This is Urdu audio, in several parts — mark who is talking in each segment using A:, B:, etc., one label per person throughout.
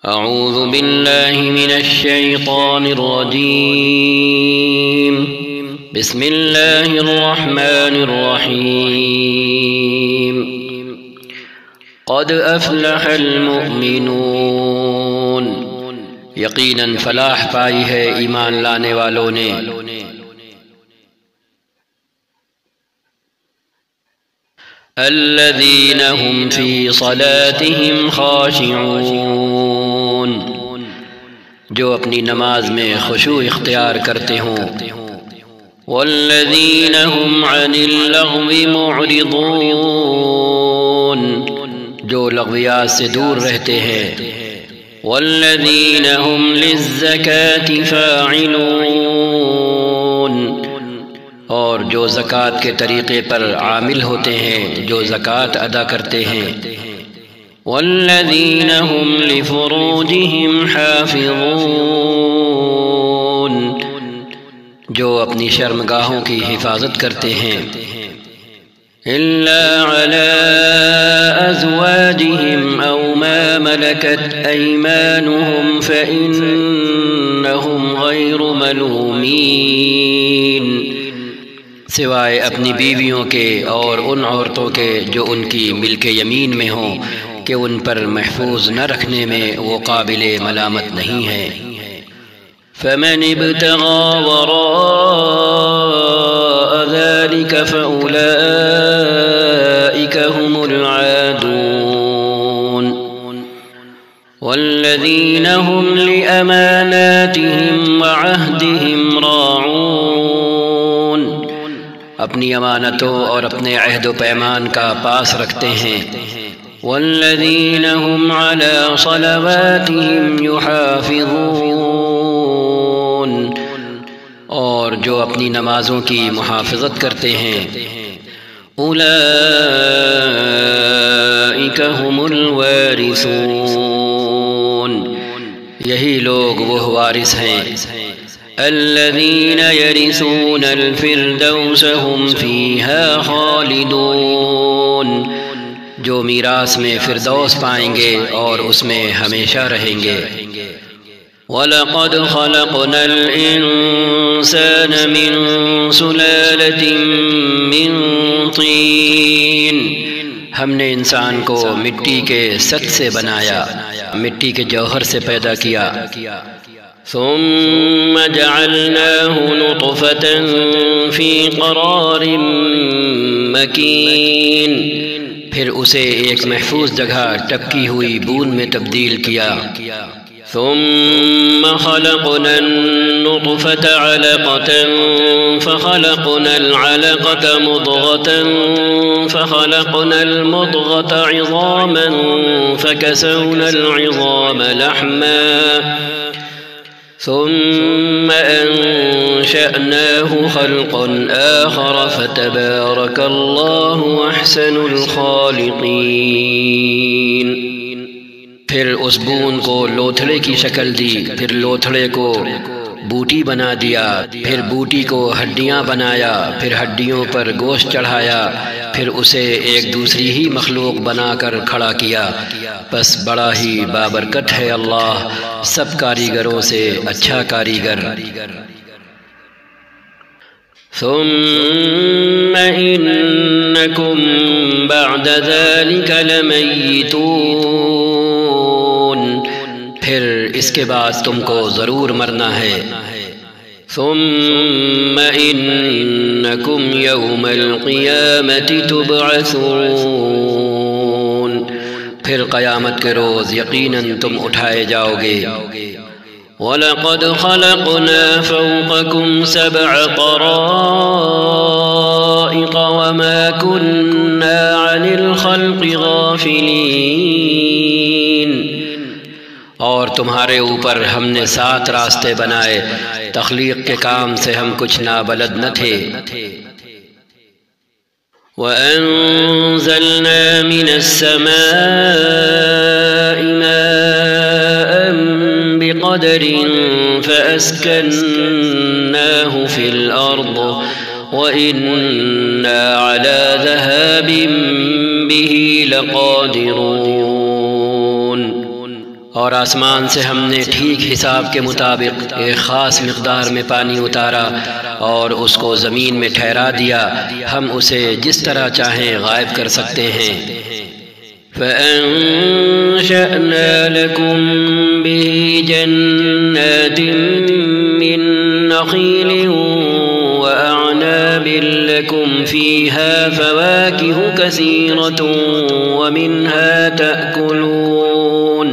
A: اعوذ باللہ من الشیطان الرجیم بسم اللہ الرحمن الرحیم قد افلح المؤمنون یقیناً فلاح پائی ہے ایمان لانے والوں نے۔ الذین هم فی صلاتهم خاشعون، جو اپنی نماز میں خشوع اختیار کرتے ہوں۔ والذین هم عن اللغو معرضون، جو لغویات سے دور رہتے ہیں۔ والذین هم للزکاة فاعلون، اور جو زکوٰۃ کے طریقے پر عامل ہوتے ہیں، جو زکوٰۃ ادا کرتے ہیں۔ والذین هم لفروجهم حافظون، جو اپنی شرمگاہوں کی حفاظت کرتے ہیں۔ الا علی ازواجهم او ما ملکت ایمانهم فانہم غیر ملومین، سوائے اپنی بیویوں کے اور ان عورتوں کے جو ان کی ملک یمین میں ہوں کہ ان پر محفوظ نہ رکھنے میں وہ قابل ملامت نہیں ہے۔ فمن ابتغى وراء ذلك فأولئك هم العادون۔ والذين هم لأماناتهم وعهدهم راعون، اپنی امانتوں اور اپنے عہد و پیمان کا پاس رکھتے ہیں۔ والذین هم علی صلواتهم یحافظون، اور جو اپنی نمازوں کی محافظت کرتے ہیں۔ اولئک هم الوارثون، یہی لوگ وہ وارث ہیں۔ الذین یرثون الفردوس هم فیہا خالدون، جو میراث میں فردوس پائیں گے اور اس میں ہمیشہ رہیں گے۔ وَلَقَدْ خَلَقْنَا الْإِنسَانَ مِنْ سُلَالَةٍ مِّن طِينٍ، ہم نے انسان کو مٹی کے سط سے بنایا، مٹی کے جوہر سے پیدا کیا۔ ثم جعلناه نطفة في قرار مكين، پھر اسے ایک محفوظ جگہ ٹپکی ہوئی بوند میں تبدیل کیا۔ ثم خلقنا النطفة علقة فخلقنا العلقة مضغة فخلقنا المضغة عظاما فكسونا العظام لحما ثم أنشأناه خلقا آخر فتبارك الله أحسن الخالقين۔ پھر اس بوند کو لوتھڑے کی شکل دی، پھر لوتھڑے کو بوٹی بنا دیا، پھر بوٹی کو ہڈیاں بنایا، پھر ہڈیوں پر گوشت چڑھایا، پھر اسے ایک دوسری ہی مخلوق بنا کر کھڑا کیا۔ پس بڑا ہی بابرکت ہے اللہ سب کاریگروں سے اچھا کاریگر۔ ثم انکم بعد ذلك لمیتون، پھر اس کے بعد تم کو ضرور مرنا ہے۔ ثم انکم یوم القیامة تبعثون، پھر قیامت کے روز یقیناً تم اٹھائے جاؤ گے۔ وَلَقَدْ خَلَقْنَا فَوْقَكُمْ سَبْعَ طَرَائِقَ وَمَا كُنَّا عَنِ الْخَلْقِ غَافِلِينَ، اور تمہارے اوپر ہم نے 7 راستے بنائے، تخلیق کے کام سے ہم کچھ نابلد نہ تھے۔ وَأَنزَلْنَا مِنَ السَّمَاءِ مَاءً بِقَدَرٍ فَأَسْكَنَّاهُ فِي الْأَرْضِ وَإِنَّا عَلَى ذَهَابٍ بِهِ لَقَادِرُونَ۔ اور آسمان سے ہم نے ٹھیک حساب کے مطابق ایک خاص مقدار میں پانی اتارا اور اس کو زمین میں ٹھہرا دیا، ہم اسے جس طرح چاہیں غائب کر سکتے ہیں۔
B: فَأَنشَأْنَا لَكُم بِهِ جَنَّاتٍ مِّن نَّخِيلٍ وَأَعْنَابٍ لَّكُمْ فِيهَا فَوَاكِهُ كَثِيرَةٌ وَمِنْهَا تَأْكُلُونَ۔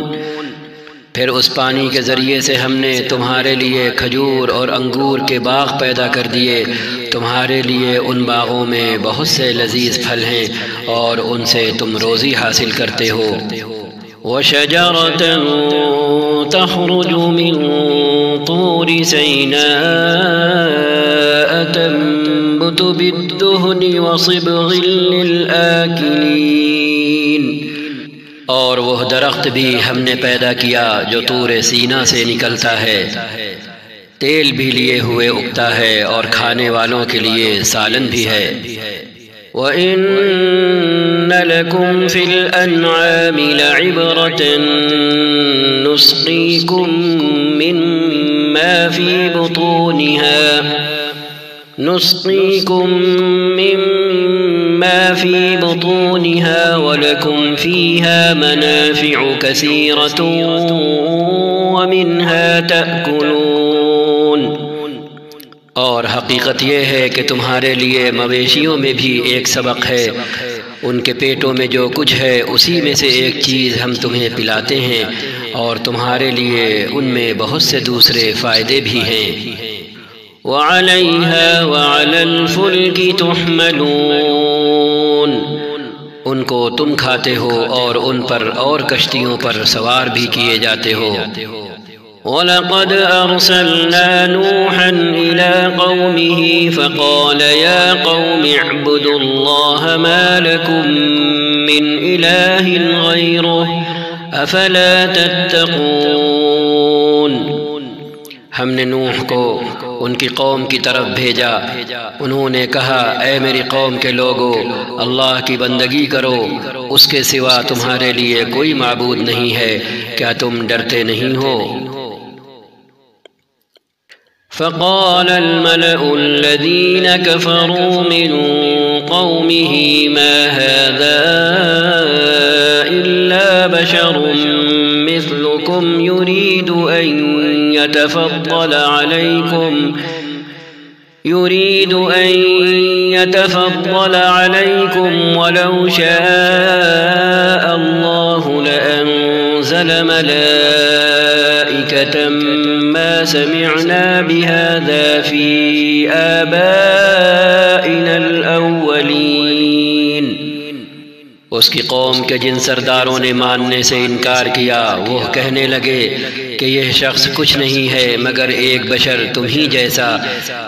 A: پھر اس پانی کے ذریعے سے ہم نے تمہارے لیے کھجور اور انگور کے باغ پیدا کر دیے، تمہارے لیے ان باغوں میں بہت سے لذیذ پھل ہیں اور ان سے تم روزی حاصل کرتے ہو۔
B: وَشَجَرَةً تَخْرُجُ مِن طُورِ سَيْنَاءَ تَنبُتُ بِالدُّهْنِ وَصِبْغٍ لِّلْآكِلِينَ۔
A: اور وہ درخت بھی ہم نے پیدا کیا جو طور سینا سے نکلتا ہے، تیل بھی لیے ہوئے اگتا ہے اور کھانے والوں کے لیے سالن بھی ہے۔
B: وَإِنَّ لَكُمْ فِي الْأَنْعَامِ لَعِبْرَةً نُسْقِيكُم مِّمَّا فِي بُطُونِهَا وَلَكُمْ فِيهَا مَنَافِعُ كَثِيرَةٌ وَمِنْهَا تَأْكُلُونَ۔
A: اور حقیقت یہ ہے کہ تمہارے لیے مویشیوں میں بھی ایک سبق ہے، ان کے پیٹوں میں جو کچھ ہے اسی میں سے ایک چیز ہم تمہیں پلاتے ہیں، اور تمہارے لیے ان میں بہت سے دوسرے فائدے بھی ہیں۔
B: وَعَلَيْهَا وَعَلَى الْفُلْكِ تُحْمَلُونَ۔
A: ان کو تم کھاتے ہو اور ان پر اور کشتیوں پر سوار بھی کیے جاتے ہو۔
B: وَلَقَدْ أَرْسَلْنَا نُوحًا إِلَىٰ قَوْمِهِ فَقَالَ يَا قَوْمِ اعْبُدُوا اللَّهَ مَا لَكُم مِّنْ إِلَٰهٍ غَيْرُهُ أَفَلَا تَتَّقُونَ۔
A: ہم نے نوح کو ان کی قوم کی طرف بھیجا، انہوں نے کہا اے میری قوم کے لوگو، اللہ کی بندگی کرو، اس کے سوا تمہارے لیے کوئی معبود نہیں ہے، کیا تم ڈرتے نہیں ہو؟
B: فقال الملأ الذين كفروا من قومه ما هذا إلا بشر مثلكم يريد أن يتفضل عليكم ولو شاء الله لأنزل ملائكة ما سمعنا بهذا في آبائنا الأولين۔
A: اس کی قوم کے جن سرداروں نے ماننے سے انکار کیا وہ کہنے لگے کہ یہ شخص کچھ نہیں ہے مگر ایک بشر تم ہی جیسا،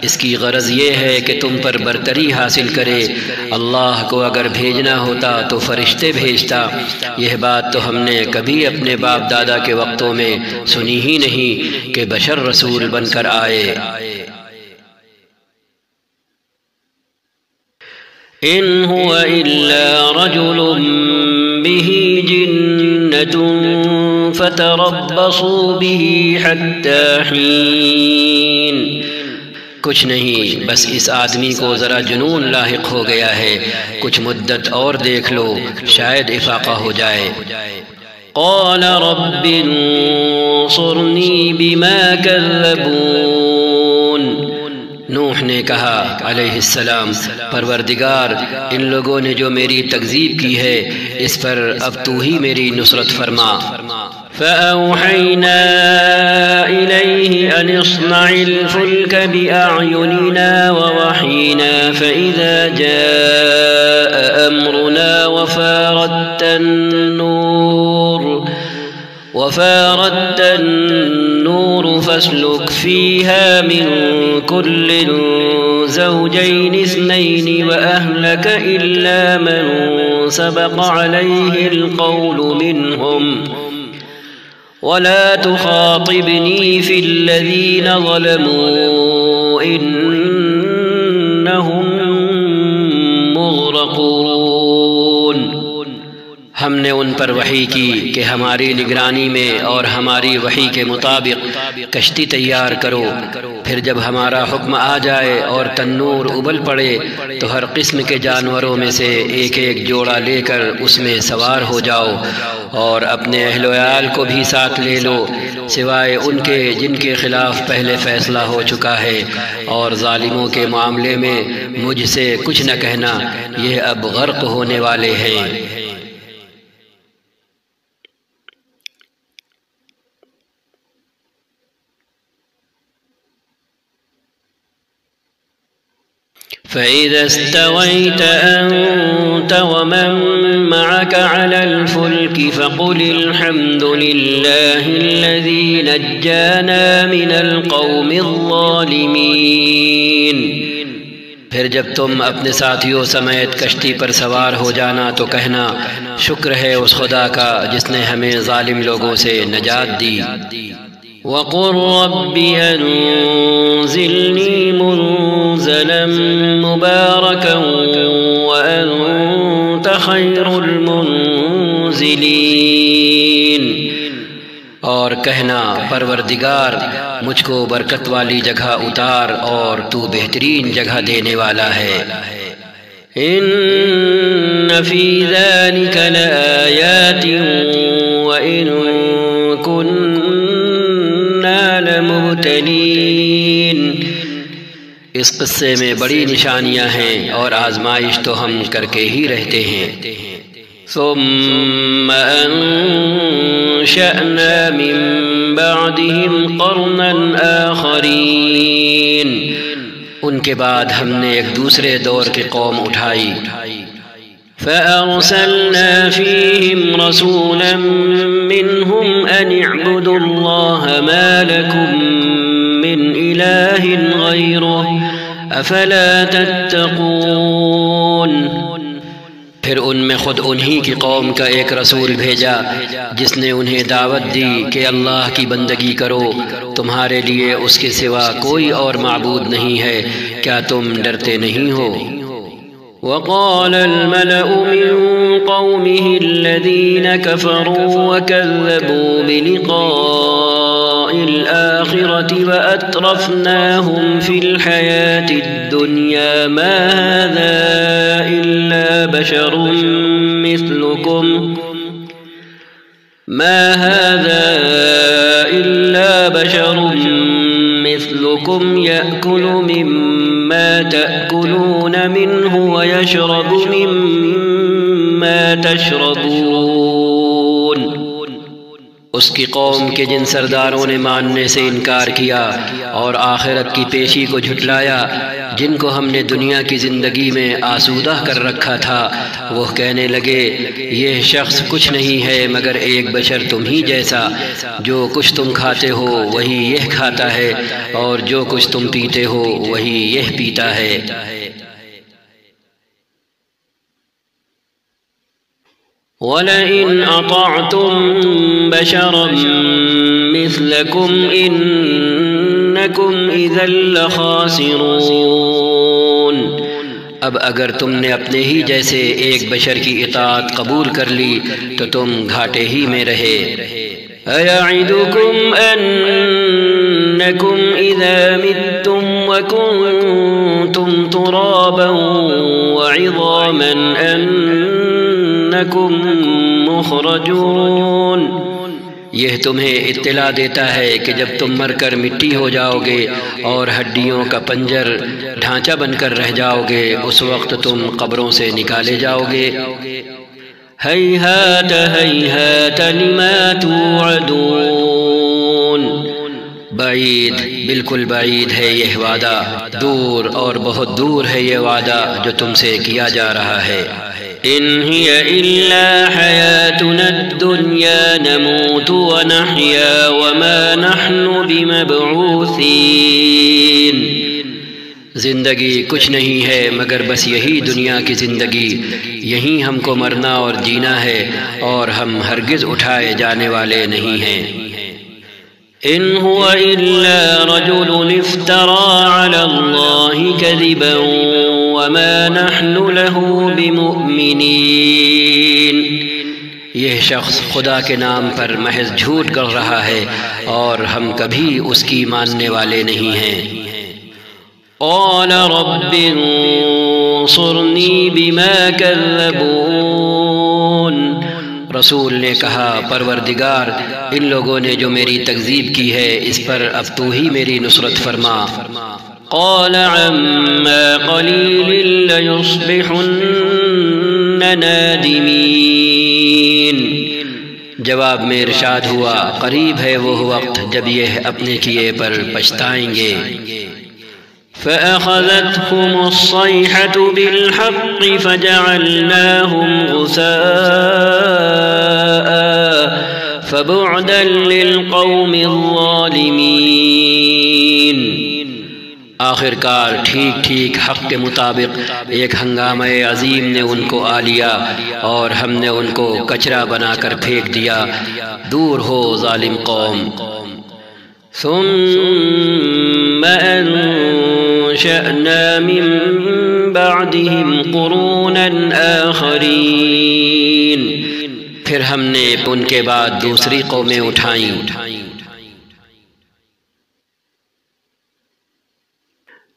A: اس کی غرض یہ ہے کہ تم پر برتری حاصل کرے، اللہ کو اگر بھیجنا ہوتا تو فرشتے بھیجتا، یہ بات تو ہم نے کبھی اپنے باپ دادا کے وقتوں میں سنی ہی نہیں کہ بشر رسول بن کر آئے۔
B: إن هو إلا رجل به جنة فتربصوا به حتى حين۔
A: کچھ نہیں، بس اس آدمی کو ذرا جنون لاحق ہو گیا ہے، کچھ مدت اور دیکھ لو، شاید افاقہ ہو جائے۔
B: قال رب انصرني بما كذبون۔
A: نوح نے کہا علیہ السلام پروردگار، ان لوگوں نے جو میری تکذیب کی ہے اس پر اب تو ہی میری نصرت فرما۔
B: فأوحينا إليه أن اصنع الفلك بأعيننا ووحينا فإذا جاء أمرنا وفارت النور فاسلك فيها من كل زوجين اثنين وأهلك إلا من سبق عليه القول منهم ولا تخاطبني في الذين ظلموا إنهم مغرقون۔
A: ہم نے ان پر وحی کی کہ ہماری نگرانی میں اور ہماری وحی کے مطابق کشتی تیار کرو، پھر جب ہمارا حکم آ جائے اور تنور ابل پڑے تو ہر قسم کے جانوروں میں سے ایک ایک جوڑا لے کر اس میں سوار ہو جاؤ، اور اپنے اہل و عیال کو بھی ساتھ لے لو، سوائے ان کے جن کے خلاف پہلے فیصلہ ہو چکا ہے، اور ظالموں کے معاملے میں مجھ سے کچھ نہ کہنا، یہ اب غرق ہونے والے ہیں۔
B: فَإِذَا اسْتَوَيْتَ أَنْتَ وَمَنْ مَعَكَ عَلَى الْفُلْكِ فَقُلِ الْحَمْدُ لِلَّهِ الَّذِي نَجَّانَا مِنَ الْقَوْمِ الظَّالِمِينَ۔
A: پھر جب تم اپنے ساتھیوں سمیت کشتی پر سوار ہو جانا تو کہنا، شکر ہے اس خدا کا جس نے ہمیں ظالم لوگوں سے نجات دی۔
B: وَقُلْ رَبِّ أَنزِلْنِي مُنزَلًا مُبَارَكًا وَأَنْتَ خَيْرُ الْمُنزِلِينَ۔
A: اور کہنا، پروردگار مجھ کو برکت والی جگہ اتار اور تو بہترین جگہ دینے والا ہے۔
B: إِنَّ فِي ذَلِكَ لَآيَاتٍ وَإِن كُنَّا لَمُبْتَلِينَ۔
A: اس قصے میں بڑی نشانیاں ہیں اور آزمائش تو ہم کر کے ہی رہتے ہیں۔
B: ثم أنشأنا من بعدهم قرنا آخرين۔
A: ان کے بعد ہم نے ایک دوسرے دور کی قوم اٹھائی۔
B: فأرسلنا فيهم رسولا منهم أن اعبدوا الله ما لكم من إله غيره أفلا تتقون۔
A: پھر ان میں خود انہی کی قوم کا ایک رسول بھیجا جس نے انہیں دعوت دی کہ اللہ کی بندگی کرو، تمہارے لیے اس کے سوا کوئی اور معبود نہیں ہے، کیا تم ڈرتے نہیں ہو؟
B: وقال الملأ من قومه الذين كفروا وكذبوا بلقاء الآخرة وأترفناهم في الحياة الدنيا ما هذا إلا بشر مثلكم يأكل مما تأكلون منه ويشرب مما تشربون۔
A: اس کی قوم کے جن سرداروں نے ماننے سے انکار کیا اور آخرت کی پیشی کو جھٹلایا، جن کو ہم نے دنیا کی زندگی میں آسودہ کر رکھا تھا، وہ کہنے لگے یہ شخص کچھ نہیں ہے مگر ایک بشر تم ہی جیسا، جو کچھ تم کھاتے ہو وہی یہ کھاتا ہے اور جو کچھ تم پیتے ہو وہی یہ پیتا ہے۔
B: وَلَئِنْ أَطَعْتُمْ بَشَرًا مِثْلَكُمْ إِنَّكُمْ إِذًا لَخَاسِرُونَ۔
A: اب اگر تم نے اپنے ہی جیسے ایک بشر کی اطاعت قبول کر لی تو تم گھاٹے ہی میں رہے۔
B: أَيَعِدُكُمْ أَنَّكُمْ إِذَا مِتُّمْ وَكُنْتُمْ تُرَابًا وَعِظَامًا أَنَّكُمْ مُخْرَجُونَ۔
A: یہ تمہیں اطلاع دیتا ہے کہ جب تم مر کر مٹی ہو جاؤ گے اور ہڈیوں کا پنجر ڈھانچہ بن کر رہ جاؤ گے، اس وقت تم قبروں سے نکالے جاؤ گے۔
B: ہیہات ہیہات لما توعدون۔
A: بعید، بالکل بعید ہے یہ وعدہ، دور اور بہت دور ہے یہ وعدہ جو تم سے کیا جا رہا ہے۔
B: إن هي إلا حياتنا الدنيا نموت ونحيا وما نحن بمبعوثين۔
A: زندگی کچھ نہیں ہے مگر بس یہی دنیا کی زندگی، یہیں ہم کو مرنا اور جینا ہے اور ہم ہرگز اٹھائے جانے والے نہیں ہیں۔
B: إن هو إلا رجل افترى على الله كذبا وما نحن له بمؤمنين۔
A: یہ شخص خدا کے نام پر محض جھوٹ گڑھ رہا ہے اور ہم کبھی اس کی ماننے والے نہیں ہیں۔
B: قال رب انصرنی بما كذبون،
A: رسول نے کہا پروردگار ان لوگوں نے جو میری تکذیب کی ہے اس پر اب تو ہی میری نصرت فرما۔
B: قال عما قلیل لیصبحن نادمین،
A: جواب میں ارشاد ہوا قریب ہے وہ وقت جب یہ اپنے کیے پر پچھتائیں گے۔
B: فأخذتهم الصيحة بالحق فجعلناهم غثاء فبعدا للقوم الظالمين،
A: آخر کار ٹھیک ٹھیک حق کے مطابق ایک ہنگامہ عظیم نے ان کو آ لیا اور ہم نے ان کو کچرا بنا کر پھینک دیا، دور ہو ظالم قوم۔
B: ثم أنشأنا من بعدهم قرونا آخرين،
A: پھر ہم نے ان کے بعد دوسری قومیں اٹھائیں۔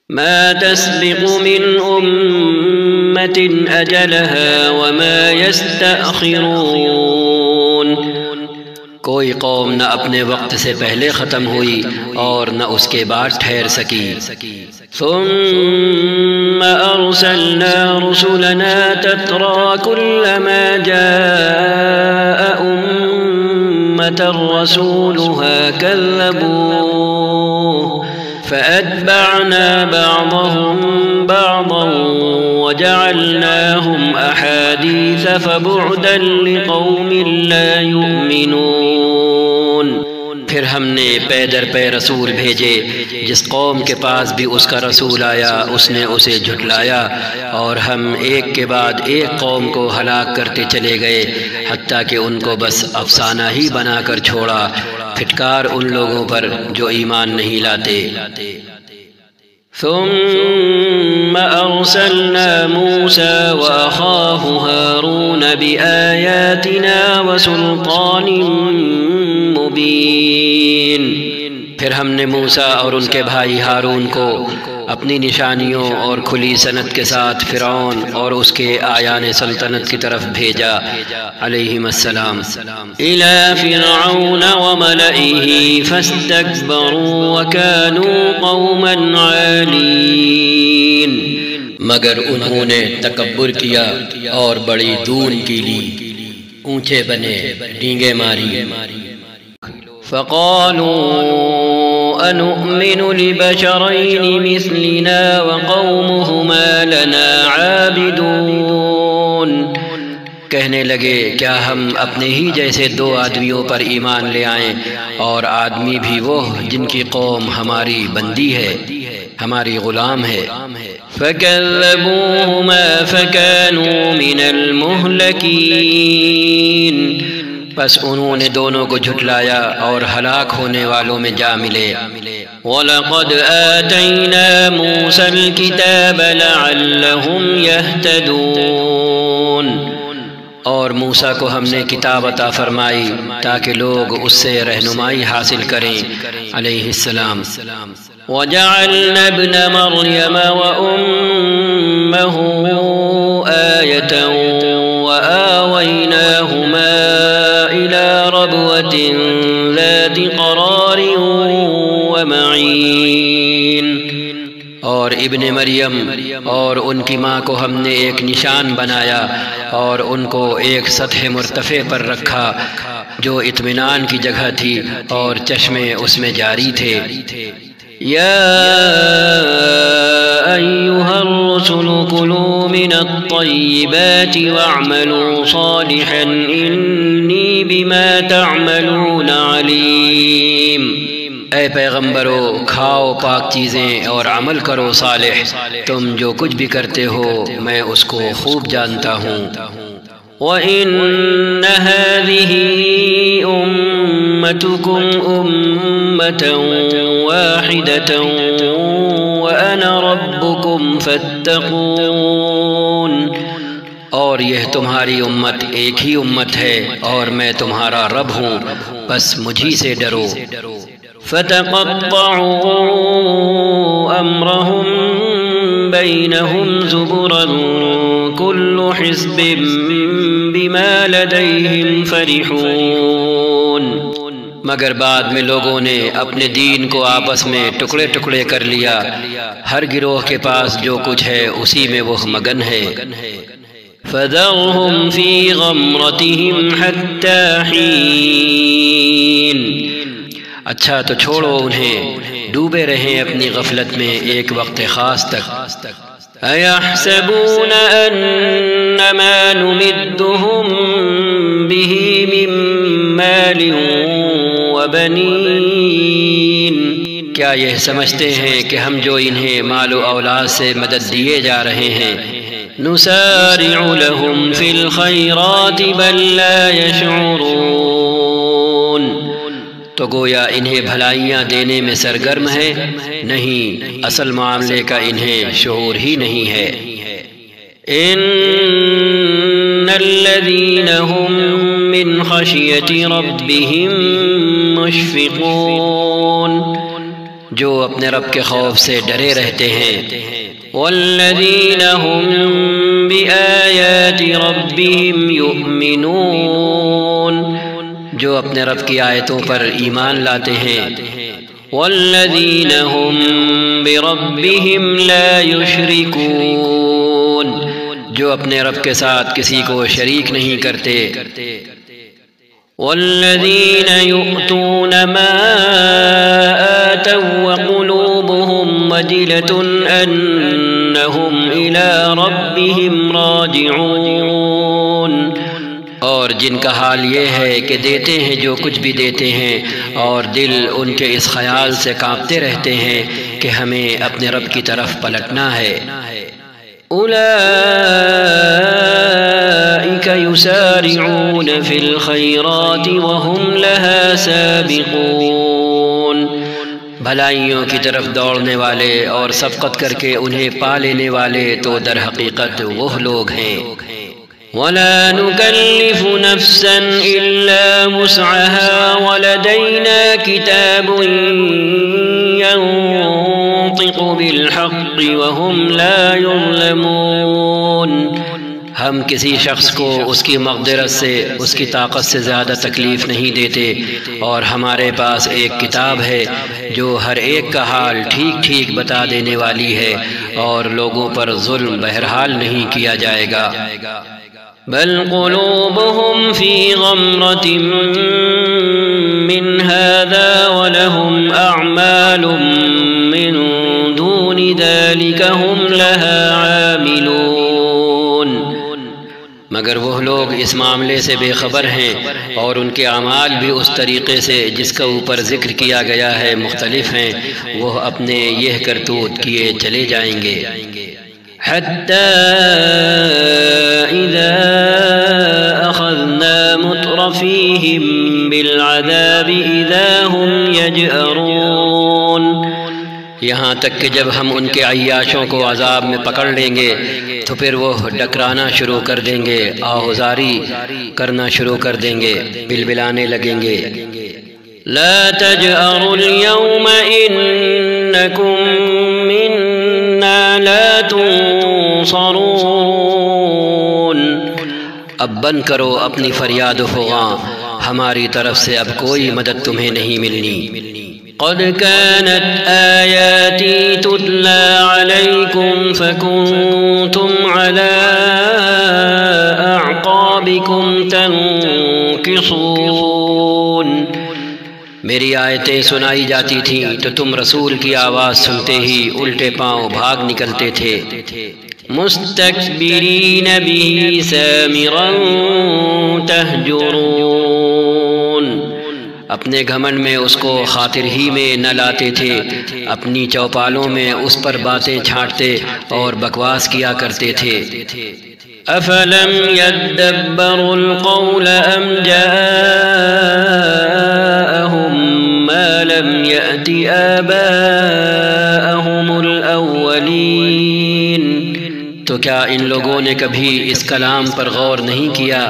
B: ما تسبق من أمة أجلها وما يستأخرون،
A: کوئی قوم نہ اپنے وقت سے پہلے ختم ہوئی اور نہ اس کے بعد ٹھہر سکی۔
B: ثم أرسلنا رسلنا تترى كلما جاء أمة رسولها كذبوه فأتبعنا بعضهم بعضا وجعلناهم أحاديث فبعدا لقوم لا يؤمنون،
A: پھر ہم نے پے در پے رسول بھیجے، جس قوم کے پاس بھی اس کا رسول آیا اس نے اسے جھٹلایا، اور ہم ایک کے بعد ایک قوم کو ہلاک کرتے چلے گئے حتیٰ کہ ان کو بس افسانہ ہی بنا کر چھوڑا۔ پھٹکار ان لوگوں پر جو ایمان نہیں لاتے۔
B: ثم أرسلنا موسى وأخاه هارون بآياتنا وسلطان مبين،
A: پھر ہم نے موسیٰ اور ان کے بھائی ہارون کو اپنی نشانیوں اور کھلی سند کے ساتھ فرعون اور اس کے آیان سلطنت کی طرف بھیجا علیہم السلام۔
B: إلى فرعون وملئه فاستكبروا وكانوا قوما عالين،
A: مگر انہوں نے تکبر کیا اور بڑی دون کی لی، اونچے بنے، ڈینگے ماری۔
B: فقالوا أنؤمن لبشرين مثلنا وقومهما لنا عابدون،
A: کہنے لگے کیا ہم اپنے ہی جیسے دو آدمیوں پر ایمان لے آئیں اور آدمی بھی وہ جن کی قوم ہماری بندی ہے، ہماری غلام ہے۔
B: فكذبوهما فكانوا من المهلكين،
A: پس انہوں نے دونوں کو جھٹلایا اور ہلاک ہونے والوں میں جا ملے۔
B: وَلَقَدْ آتَيْنَا مُوسَى الْكِتَابَ لَعَلَّهُمْ يَهْتَدُونَ،
A: اور موسیٰ کو ہم نے کتاب عطا فرمائی تاکہ لوگ اس سے رہنمائی حاصل کریں علیہ السلام۔
B: وَجَعَلْنَا ابْنَ مَرْيَمَ وَأُمَّهُ آيَةً وَآوَيْنَاهُمَا إِلَى رَبْوَةٍ ذَاتِ قَرَارٍ وَمَعِينٍ،
A: اور ابن مریم اور ان کی ماں کو ہم نے ایک نشان بنایا اور ان کو ایک سطح مرتفع پر رکھا جو اطمینان کی جگہ تھی اور چشمے اس میں جاری تھے۔
B: یا ایھا الرسل کلوا من الطیبات واعملوا صالحا انی بما تعملون علیم،
A: اے پیغمبرو کھاؤ پاک چیزیں اور عمل کرو صالح، تم جو کچھ بھی کرتے ہو میں اس کو خوب جانتا ہوں۔
B: وَإِنَّ هَذِهِ أُمَّتُكُمْ أُمَّةً وَاحِدَةً وَأَنَا رَبُّكُمْ فَاتَّقُونِ،
A: اور یہ تمہاری امت ایک ہی امت ہے اور میں تمہارا رب ہوں، بس مجھی سے ڈرو۔
B: فتقطعوا أمرهم بينهم زبرا كل حزب بما لديهم فرحون۔
A: مگر بعد میں لوگوں نے اپنے دین کو آپس میں ٹکڑے ٹکڑے کر لیا، ہر گروہ کے پاس جو کچھ ہے اسی میں وہ مگن ہے۔
B: فذرهم في غمرتهم حتى حين۔
A: اچھا تو چھوڑو انہیں، ڈوبے رہیں اپنی غفلت میں ایک وقت خاص تک۔
B: أَيَحْسَبُونَ أَنَّمَا نُمِدُّهُم بِهِ مِن مَّالٍ وَبَنِينَ۔
A: کیا یہ سمجھتے ہیں کہ ہم جو انہیں مال و اولاد سے مدد دیے جا رہے ہیں؟
B: نُسَارِعُ لَهُمْ فِي الْخَيْرَاتِ بَل لَّا يَشْعُرُونَ۔
A: تو گویا انہیں بھلائیاں دینے میں سرگرم ہے، نہیں، اصل معاملے کا انہیں شعور ہی نہیں ہے۔
B: إِنَّ الَّذِينَ هُم مِّنْ خَشْيَةِ رَبِّهِم مُّشْفِقُونَ۔
A: جو اپنے رب کے خوف سے ڈرے رہتے ہیں۔
B: وَالَّذِينَ هُم بِآيَاتِ رَبِّهِمْ يُؤْمِنُونَ۔
A: جو اپنے رب کی آیتوں پر ایمان لاتے ہیں۔
B: وَالَّذِينَ هُم بِرَبِّهِمْ لَا يُشْرِكُونَ۔
A: جو اپنے رب کے ساتھ کسی کو شریک نہیں کرتے۔
B: وَالَّذِينَ يُؤْتُونَ مَا آتَوا وَقُلُوبُهُمْ وَجِلَةٌ أَنَّهُمْ إِلَى رَبِّهِمْ رَاجِعُونَ۔
A: اور جن کا حال یہ ہے کہ دیتے ہیں جو کچھ بھی دیتے ہیں، اور دل ان کے اس خیال سے کانپتے رہتے ہیں کہ ہمیں اپنے رب کی طرف پلٹنا ہے۔
B: أولئك يسارعون في الخيرات وهم لها سابقون۔
A: بھلائیوں کی طرف دوڑنے والے اور سبقت کر کے انہیں پا لینے والے تو در حقیقت وہ لوگ ہیں۔
B: ولا نكلف نفسا إلا وسعها ولدينا كتاب ينطق بالحق وهم لا يظلمون۔
A: ہم کسی شخص کو اس کی مقدرت سے، اس کی طاقت سے زیادہ تکلیف نہیں دیتے، اور ہمارے پاس ایک کتاب ہے جو ہر ایک کا حال ٹھیک ٹھیک بتا دینے والی ہے، اور لوگوں پر ظلم بہرحال نہیں کیا جائے گا۔
B: بل قلوبهم في غمرة من هذا ولهم أعمال من دون ذلك هم لها عاملون۔
A: مگر وہ لوگ اس معاملے سے بے خبر ہیں، اور ان کے اعمال بھی اس طریقے سے جس کا اوپر ذکر کیا گیا ہے مختلف ہیں، وہ اپنے یہ کرتوت کیے چلے جائیں گے۔
B: حتى إذا أخذنا مترفيهم بالعذاب إذا هم يجأرون۔
A: یہاں تک کہ جب ہم ان کے عیاشوں کو عذاب میں پکڑ لیں گے تو پھر وہ ڈکرانا شروع کر دیں گے، آہذاری کرنا شروع کر دیں گے، بلبلانے لگیں گے۔
B: لا تجأروا اليوم إنكم منا لا تنصرون۔
A: اب بند کرو اپنی فریاد و فغاں، ہماری طرف سے اب کوئی مدد تمہیں نہیں ملنی۔
B: قد كانت آياتي تتلى عليكم فكنتم على أعقابكم تنكصون۔
A: میری آیتیں سنائی جاتی تھیں تو تم رسول کی آواز سنتے ہی الٹے پاؤں بھاگ نکلتے تھے۔
B: مستكبرين به سامرا تهجرون۔
A: اپنے گھمنڈ میں اس کو خاطر ہی میں نہ لاتے تھے، اپنی چوپالوں میں اس پر باتیں چھانٹتے اور بکواس کیا کرتے تھے۔
B: أفلم يدبروا القول أم جاءهم ما لم يأت آباءهم الأولين۔
A: تو کیا ان لوگوں نے کبھی اس کلام پر غور نہیں کیا،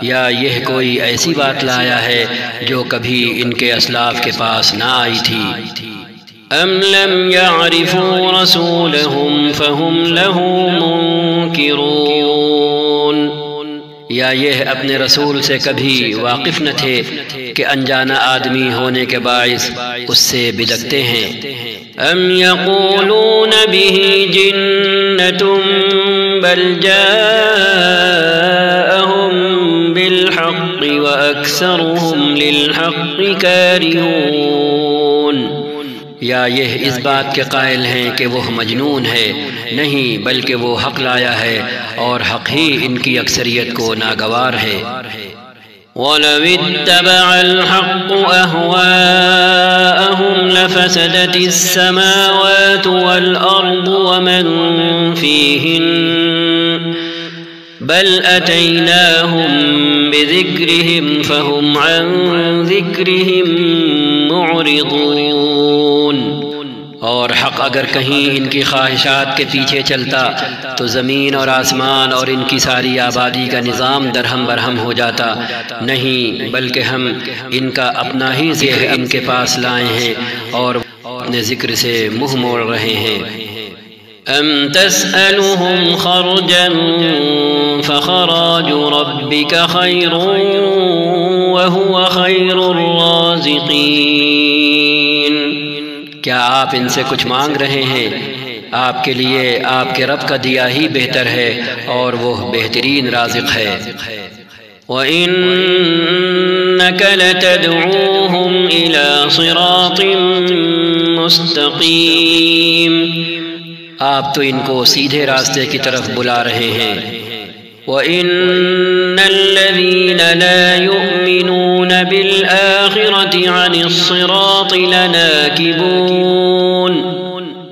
A: یا یہ کوئی ایسی بات لایا ہے جو کبھی ان کے اسلاف کے پاس نہ آئی تھی؟
B: ام لم يعرفوا رسولهم فهم له منكرون،
A: یا یہ اپنے رسول سے کبھی واقف نہ تھے کہ انجانا آدمی ہونے کے باعث اس سے بدکتے ہیں؟
B: ام يقولون به جنة بل جاءهم بالحق وأكثرهم للحق كارهون،
A: یا یہ اس بات کے قائل ہیں کہ وہ مجنون ہے؟ نہیں، بلکہ وہ حق لایا ہے اور حق ہی ان کی اکثریت کو ناگوار ہے۔
B: وَلَوِ اتَّبَعَ الْحَقُّ أَهْوَاءَهُمْ لَفَسَدَتِ السَّمَاوَاتُ وَالْأَرْضُ وَمَنْ فِيهِنَّ بَلْ أَتَيْنَاهُمْ بِذِكْرِهِمْ فَهُمْ عَنْ ذِكْرِهِمْ مُعْرِضُونَ۔
A: اور حق اگر کہیں ان کی خواہشات کے پیچھے چلتا تو زمین اور آسمان اور ان کی ساری آبادی کا نظام درہم برہم ہو جاتا۔ نہیں، بلکہ ہم ان کا اپنا ہی ذکر ان کے پاس لائے ہیں اور اپنے ذکر سے منہ موڑ رہے ہیں۔
B: ام تسألهم خرجا فخراج ربك خير وهو خير الرازقين،
A: کیا آپ ان سے کچھ مانگ رہے ہیں؟ آپ کے لیے آپ کے رب کا دیا ہی بہتر ہے اور وہ بہترین رازق ہے۔
B: وَإِنَّكَ لَتَدْعُوهُمْ إِلَى صِرَاطٍ مُسْتَقِيمٍ،
A: آپ تو ان کو سیدھے راستے کی طرف بلا رہے ہیں۔
B: وَإِنَّ الَّذِينَ لَا يُؤْمِنُونَ بِالْآخِرَةِ عَنِ الصِّرَاطِ لَنَاكِبُونَ،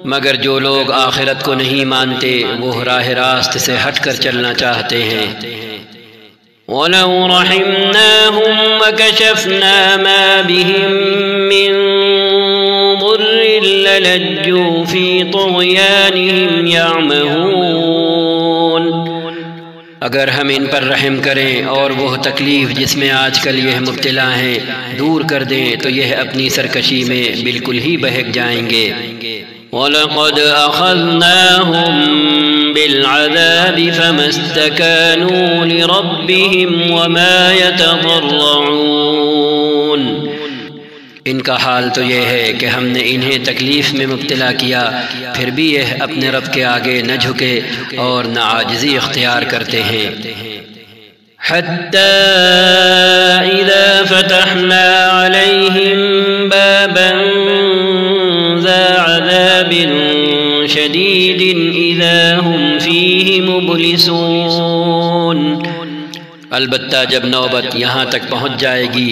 A: مگر جو لوگ آخرت کو نہیں مانتے وہ راہ راست سے ہٹ کر چلنا چاہتے ہیں۔
B: وَلَوْ رَحِمْنَاهُمْ وَكَشَفْنَا مَا بِهِمْ مِنْ ضُرٍّ لَلَجُّوا فِي طُغْيَانِهِمْ يَعْمَهُونَ،
A: اگر ہم ان پر رحم کریں اور وہ تکلیف جس میں آج کل یہ مبتلا ہیں دور کر دیں تو یہ اپنی سرکشی میں بالکل ہی بہک جائیں گے۔
B: وَلَقَدْ أَخَذْنَاهُمْ بِالْعَذَابِ فَمَا اسْتَكَانُوا لِرَبِّهِمْ وَمَا يَتَضَرَّعُونَ،
A: ان کا حال تو یہ ہے کہ ہم نے انہیں تکلیف میں مبتلا کیا پھر بھی یہ اپنے رب کے آگے نہ جھکے اور نہ عاجزی اختیار کرتے ہیں۔
B: حَتَّى إِذَا فَتَحْنَا عَلَيْهِمْ بَابًا ذَا عَذَابٍ شَدِيدٍ إِذَا هُمْ فِيهِ مُبْلِسُونَ،
A: البتہ جب نوبت یہاں تک پہنچ جائے گی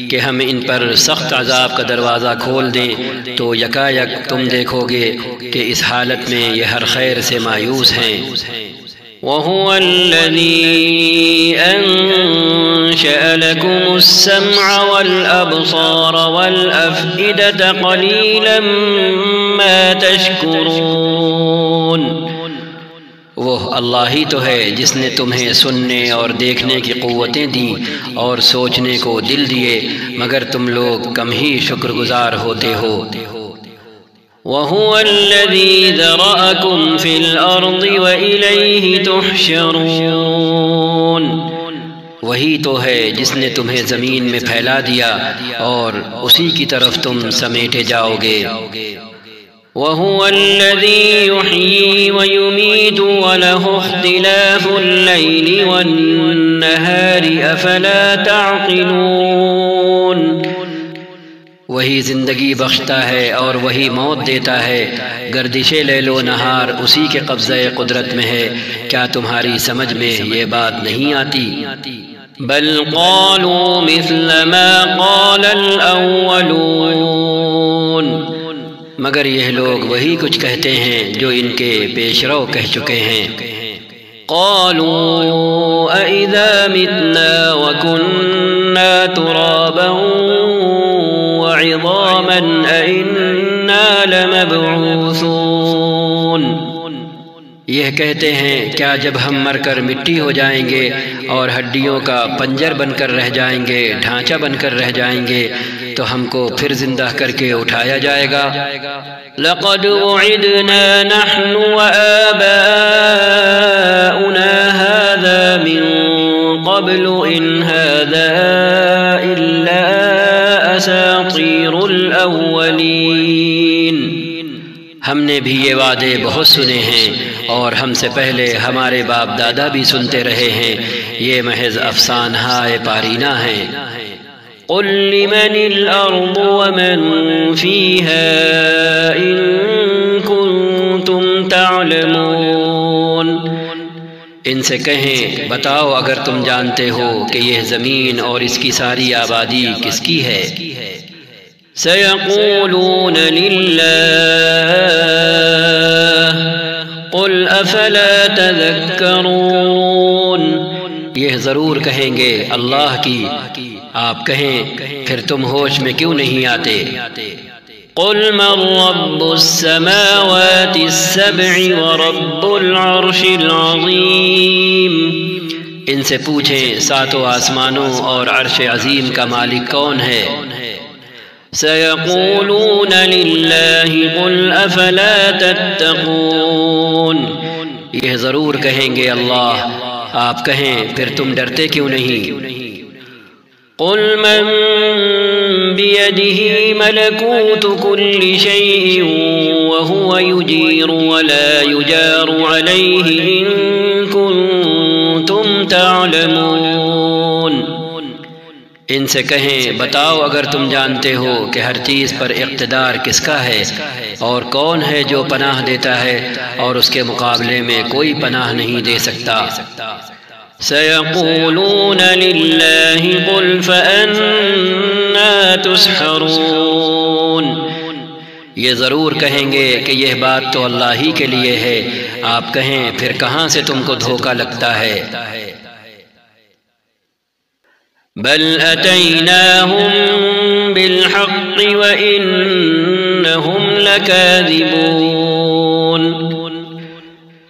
A: کہ ہم ان پر سخت عذاب کا دروازہ کھول دیں تو یکا یک تم دیکھو گے کہ اس حالت میں یہ ہر خیر سے مایوس ہیں۔
B: وَهُوَ الَّذِي أَنشَأَ لَكُمُ السَّمْعَ وَالْأَبْصَارَ وَالْأَفْئِدَةَ قَلِيلًا مَا تَشْكُرُونَ،
A: وہ اللہ ہی تو ہے جس نے تمہیں سننے اور دیکھنے کی قوتیں دیں اور سوچنے کو دل دیے، مگر تم لوگ کم ہی شکر گزار ہوتے ہو۔
B: وَهُوَ الَّذِي ذَرَأَكُمْ فِي الْأَرْضِ وَإِلَيْهِ تُحْشَرُونَ،
A: وہی تو ہے جس نے تمہیں زمین میں پھیلا دیا اور اسی کی طرف تم سمیٹے جاؤ گے۔
B: وَهُوَ الَّذِي يُحْيِي وَيُمِيتُ وَلَهُ اخْتِلَافُ اللَّيْلِ وَالنَّهَارِ أَفَلَا تَعْقِلُونَ،
A: وہی زندگی بخشتا ہے اور وہی موت دیتا ہے، گردش لیل و نہار اسی کے قبضہ قدرت میں ہے، کیا تمہاری سمجھ میں یہ بات نہیں آتی؟
B: بل قالوا مثل ما قال الأولون،
A: مگر یہ لوگ وہی کچھ کہتے ہیں جو ان کے پیشرو کہہ چکے ہیں۔
B: قالوا أَإِذَا مِتْنَا وَكُنَّا تُرَابًا وَعِظَامًا أَإِنَّا لَمَبْعُوثُونَ،
A: یہ کہتے ہیں کیا جب ہم مر کر مٹی ہو جائیں گے اور ہڈیوں کا پنجر بن کر رہ جائیں گے، ڈھانچہ بن کر رہ جائیں گے، تو ہم کو پھر زندہ کر کے اٹھایا جائے گا؟
B: لقد وعدنا نحن وآباؤنا هذا من قبل إن هذا إلا أساطير الأولين۔
A: ہم نے بھی یہ وعدے بہت سنے ہیں اور ہم سے پہلے ہمارے باپ دادا بھی سنتے رہے ہیں، یہ محض افسانہ پارینہ ہیں۔
B: قل لمن الأرض ومن فيها إن كنتم تعلمون۔
A: ان سے کہیں بتاؤ اگر تم جانتے ہو کہ یہ زمین اور اس کی ساری آبادی کس کی ہے؟
B: سيقولون لله قل أفلا تذكرون۔
A: یہ ضرور کہیں گے اللہ کی، آپ کہیں پھر تم ہوش میں کیوں نہیں آتے؟
B: قل من رب السماوات السبع ورب العرش العظیم۔
A: ان سے پوچھیں ساتوں آسمانوں اور عرش عظیم کا مالک کون ہے؟
B: سيقولون لله قل أفلا تتقون۔
A: یہ ضرور کہیں گے اللہ، آپ کہیں پھر تم ڈرتے کیوں نہیں؟
B: قل من بيده ملكوت كل شيء وهو يجير ولا يجار عليه إن كنتم تعلمون۔
A: ان سے کہیں بتاؤ اگر تم جانتے ہو کہ ہر چیز پر اقتدار کس کا ہے، اور کون ہے جو پناہ دیتا ہے اور اس کے مقابلے میں کوئی پناہ نہیں دے سکتا۔
B: سيقولون لله قل فأنا تسحرون۔
A: یہ ضرور کہیں گے کہ یہ بات تو اللہ ہی کے لیے ہے، آپ کہیں پھر کہاں سے تم کو دھوکہ لگتا ہے؟
B: بل أتيناهم بالحق وإنهم لكاذبون۔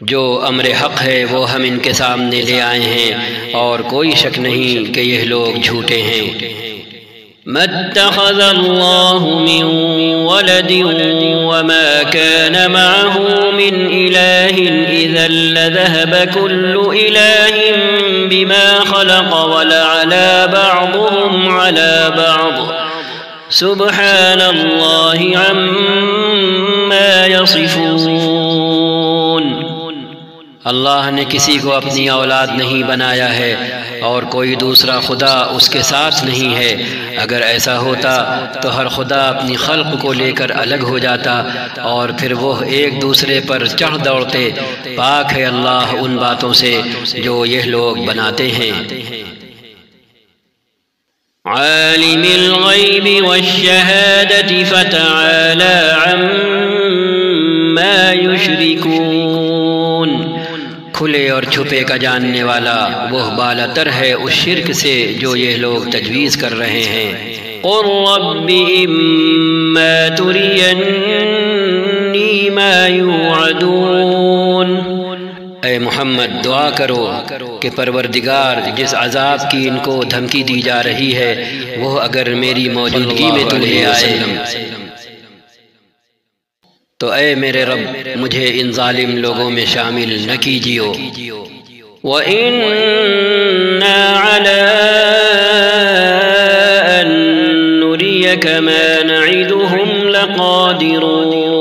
A: جو امر حق ہے وہ ہم ان کے سامنے لے آئے ہیں اور کوئی شک نہیں کہ یہ لوگ جھوٹے ہیں۔
B: ما اتخذ الله من ولد وما كان معه من إله إذا لذهب كل إله بما خلق ولعلى بعضهم على بعض سبحان الله عما يصفون۔
A: اللہ نے کسی کو اپنی اولاد نہیں بنایا ہے اور کوئی دوسرا خدا اس کے ساتھ نہیں ہے، اگر ایسا ہوتا تو ہر خدا اپنی خلق کو لے کر الگ ہو جاتا اور پھر وہ ایک دوسرے پر چڑھ دوڑتے۔ پاک ہے اللہ ان باتوں سے جو یہ لوگ بناتے ہیں۔
B: عالم الغیب والشہادة فتعالى عما يشركون۔
A: کھلے اور چھپے کا جاننے والا وہ بالا تر ہے اس شرک سے جو یہ لوگ تجویز کر رہے ہیں۔
B: قل رب اما ترینی ما یوعدون۔
A: اے محمد دعا کرو کہ پروردگار جس عذاب کی ان کو دھمکی دی جا رہی ہے وہ اگر میری موجودگی میں تو لے آئے تو اے میرے رب مجھے ان ظالم لوگوں میں شامل نہ کیجیو۔
B: وَإِنَّا عَلَىٰ أَن نُّرِيَكَ مَا نَعِدُهُمْ لَقَادِرُونَ۔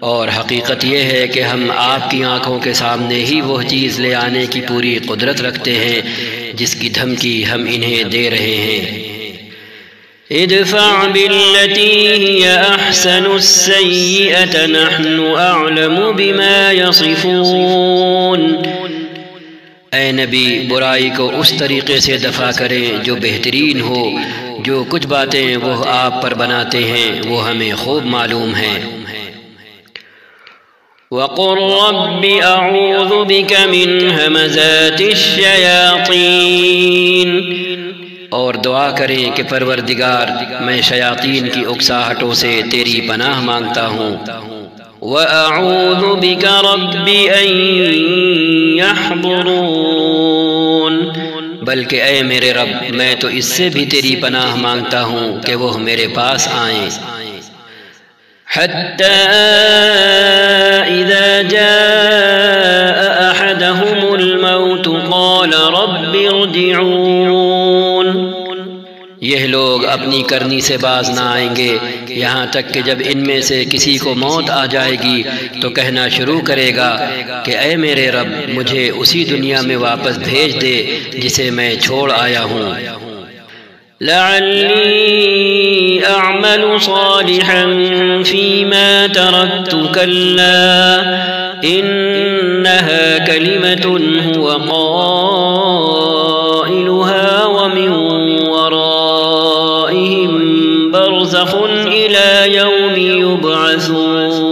A: اور حقیقت یہ ہے کہ ہم آپ کی آنکھوں کے سامنے ہی وہ چیز لے آنے کی پوری قدرت رکھتے ہیں جس کی دھمکی ہم انہیں دے رہے ہیں۔
B: ادفع بالتي هي أحسن السيئة نحن أعلم بما يصفون۔
A: اے نبی برائی کو اس طریقے سے دفع کریں جو بہترین ہو، جو کچھ باتیں وہ آپ پر بناتے ہیں وہ ہمیں خوب معلوم ہیں۔
B: وقل رب أعوذ بك من همزات الشياطين۔
A: اور دعا کریں کہ پروردگار میں شیاطین کی اکساہٹوں سے تیری پناہ مانگتا ہوں۔
B: وأعوذ بك رب أن يحضرون،
A: بلکہ اے میرے رب میں تو اس سے بھی تیری پناہ مانگتا ہوں کہ وہ میرے پاس آئیں۔
B: حتى إذا جاء أحدهم الموت قال رب ارجعون،
A: یہ لوگ اپنی کرنی سے باز نہ آئیں گے یہاں تک کہ جب ان میں سے کسی کو موت آ جائے گی تو کہنا شروع کرے گا کہ اے میرے رب مجھے اسی دنیا میں واپس بھیج دے جسے میں چھوڑ آیا ہوں،
B: لعلی اعمل صالحا فيما تركت كلا انها كلمة هو قائلها ومن ورائهم برزخ الى يوم يبعثون۔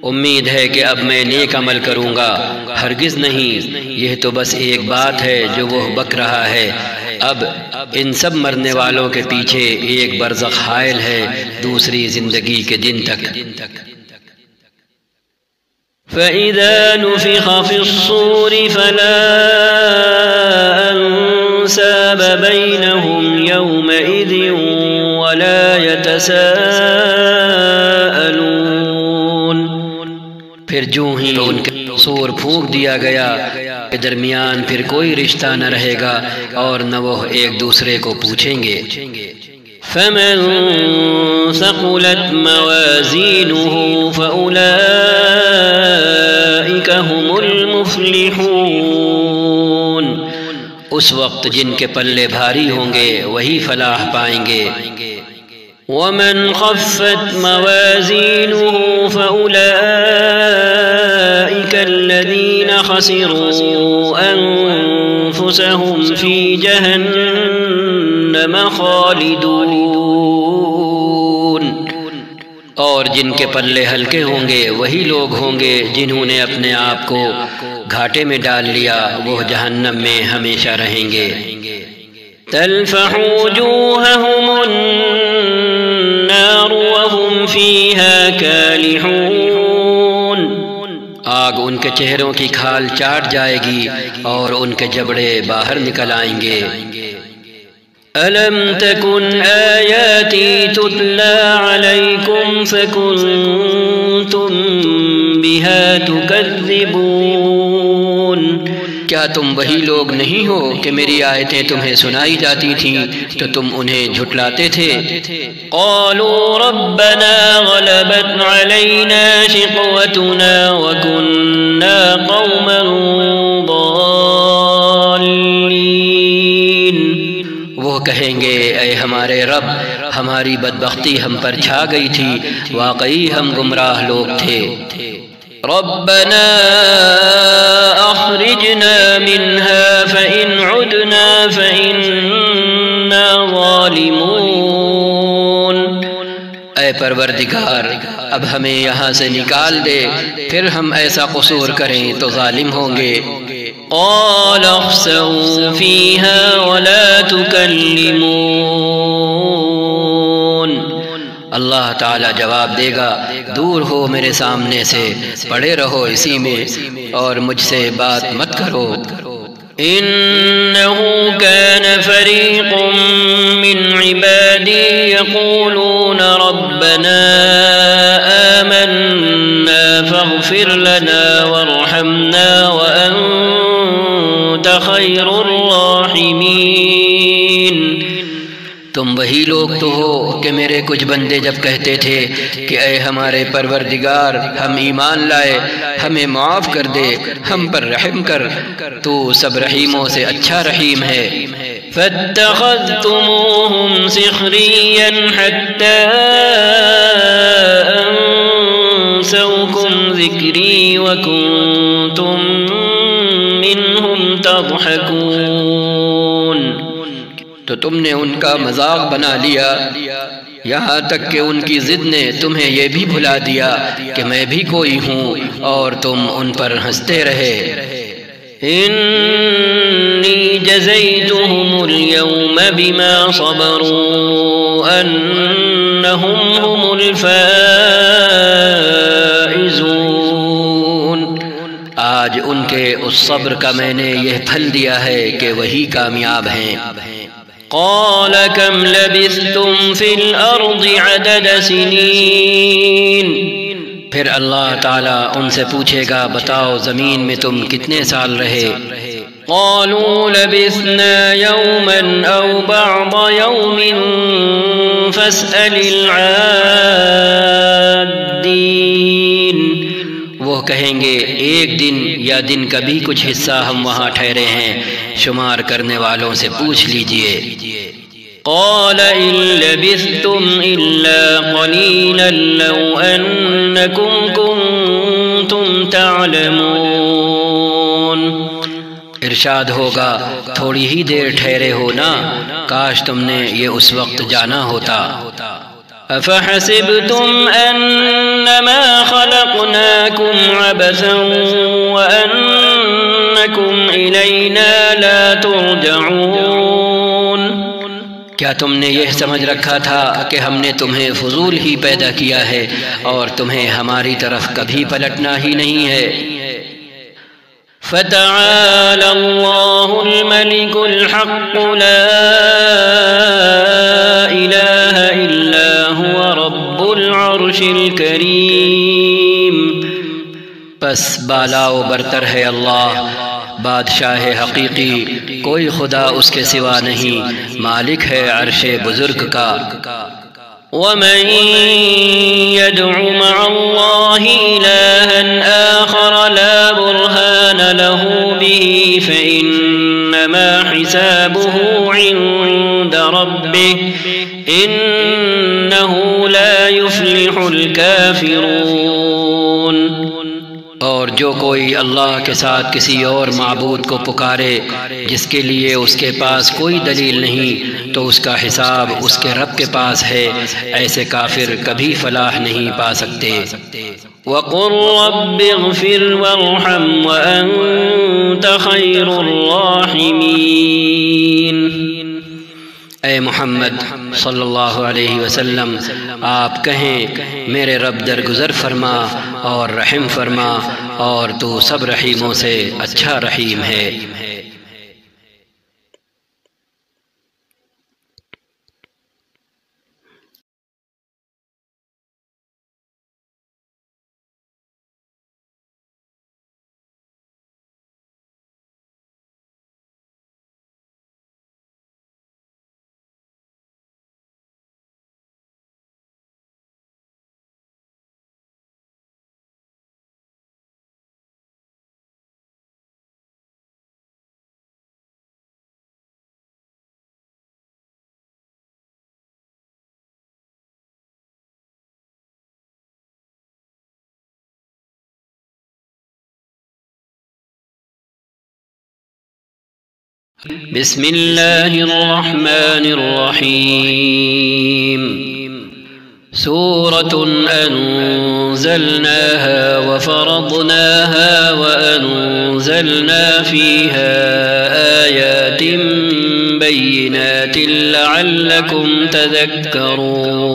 A: امید ہے کہ اب میں نیک عمل کروں گا، ہرگز نہیں، یہ تو بس ایک بات ہے جو وہ بک رہا ہے، اب ان سب مرنے والوں کے پیچھے ایک برزخ حائل ہے دوسری زندگی کے دن تک۔
B: فَإِذَا نُفِخَ فِي الصُّورِ فَلَا أَنْسَابَ بَيْنَهُمْ يَوْمَئِذٍ وَلَا يَتَسَاءَلُونَ،
A: پھر جو ہی ان کے سور پھونک دیا گیا کے درمیان پھر کوئی رشتہ نہ رہے گا اور نہ وہ ایک دوسرے کو پوچھیں گے۔
B: فَمَن ثَقُلَتْ مَوَازِينُهُ فَأُولَئِكَ هُمُ الْمُفْلِحُونَ،
A: اس وقت جن کے پلے بھاری ہوں گے وہی فلاح پائیں گے۔
B: وَمَنْ خَفَّتْ مَوَازِينُهُ فَأُولَئِكَ الَّذِينَ خَسِرُوا أَنفُسَهُمْ فِي جَهَنَّمَ خَالِدُونَ،
A: اور جن کے پلے ہلکے ہوں گے وہی لوگ ہوں گے جنہوں نے اپنے آپ کو گھاٹے میں ڈال لیا، وہ جہنم میں ہمیشہ رہیں گے۔
B: تلفح وجوههم النار وهم فيها كالحون،
A: آگ ان کے چہروں کی کھال چاٹ جائے گی اور ان کے جبڑے باہر نکل آئیں گے۔
B: ألم تكن آياتي تتلى عليكم فكنتم بها تكذبون،
A: کیا تم وہی لوگ نہیں ہو کہ میری آیتیں تمہیں سنائی جاتی تھیں تو تم انہیں جھٹلاتے تھے؟
B: قالوا ربنا غلبت علينا شقوتنا وكنا قوما ضالين،
A: وہ کہیں گے اے ہمارے رب ہماری بدبختی ہم پر چھا گئی تھی، واقعی ہم گمراہ لوگ تھے۔
B: ربنا اخرجنا منها فإن عدنا فإنا ظالمون،
A: اے پروردگار اب ہمیں یہاں سے نکال دے، پھر ہم ایسا قصور کریں تو ظالم ہوں گے۔
B: قال اخسئوا فيها ولا تكلمون،
A: اللہ تعالی جواب دے گا دور ہو میرے سامنے سے، پڑے رہو اسی میں اور مجھ سے بات مت کرو۔
B: إنه كان فريق من عبادي يقولون ربنا آمنا فاغفر لنا وارحمنا وأنت خير الراحمين،
A: تم وہی لوگ تو ہو کہ میرے کچھ بندے جب کہتے تھے کہ اے ہمارے پروردگار ہم ایمان لائے، ہمیں معاف کر دے، ہم پر رحم کر، تو سب رحیموں سے اچھا رحیم ہے۔
B: فاتخذتموهم سخريا حتى أنسوكم ذكري وكنتم منهم تضحكون،
A: تو تم نے ان کا مذاق بنا لیا یہاں تک کہ ان کی ضد نے تمہیں یہ بھی بھلا دیا کہ میں بھی کوئی ہوں اور تم ان پر ہنستے رہے۔
B: إني جزيتهم اليوم بما صبروا أنهم هم الفائزون.
A: آج ان کے اس صبر کا میں نے یہ پھل دیا ہے کہ وہی کامیاب ہیں.
B: قال كم لبثتم في الأرض عدد سنين.
A: پھر اللہ تعالیٰ ان سے پوچھے گا بتاؤ زمین میں تم کتنے سال رہے؟
B: قالوا لبثنا يوما أو بعض يوم فاسأل العادين.
A: وہ کہیں گے ایک دن یا دن کا بھی کچھ حصہ ہم وہاں ٹھہرے ہیں، شمار کرنے والوں سے پوچھ لیجئے.
B: قال إن لبثتم إلا قليلا لو أنكم كنتم تعلمون.
A: ارشاد ہوگا تھوڑی ہی دیر ٹھہرے ہو نا، کاش تم نے یہ اس وقت جانا ہوتا.
B: أفحسبتم أنما خلقناكم عبثا وأنكم إلينا لا ترجعون.
A: کیا تم نے یہ سمجھ رکھا تھا کہ ہم نے تمہیں فضول ہی پیدا کیا ہے اور تمہیں ہماری طرف کبھی پلٹنا ہی نہیں ہے؟
B: فتعالى الله الملك الحق لا إله إلا هو رب العرش الكريم.
A: پس بالا و برتر ہے اللہ، بادشاہ حقیقی، کوئی خدا اس کے سوا نہیں، مالک ہے عرش بزرگ کا.
B: ومن يدع مع الله إلها آخر لا برهان له به فإنما حسابه عند ربه إنه لا يفلح الكافرون.
A: اور جو کوئی اللہ کے ساتھ کسی اور معبود کو پکارے جس کے لیے اس کے پاس کوئی دلیل نہیں تو اس کا حساب اس کے رب کے پاس ہے، ایسے کافر کبھی فلاح نہیں پا سکتے.
B: وَقُلْ رَبِّ اغْفِرْ وَارْحَمْ وَأَنْتَ خَيْرُ الرَّاحِمِينَ.
A: اے محمد صلی اللہ علیہ وسلم آپ کہیں میرے رب درگزر فرما اور رحم فرما اور تو سب رحیموں سے اچھا رحیم ہے.
B: بسم الله الرحمن الرحيم. سورة أنزلناها وفرضناها وأنزلنا فيها آيات بينات لعلكم تذكرون.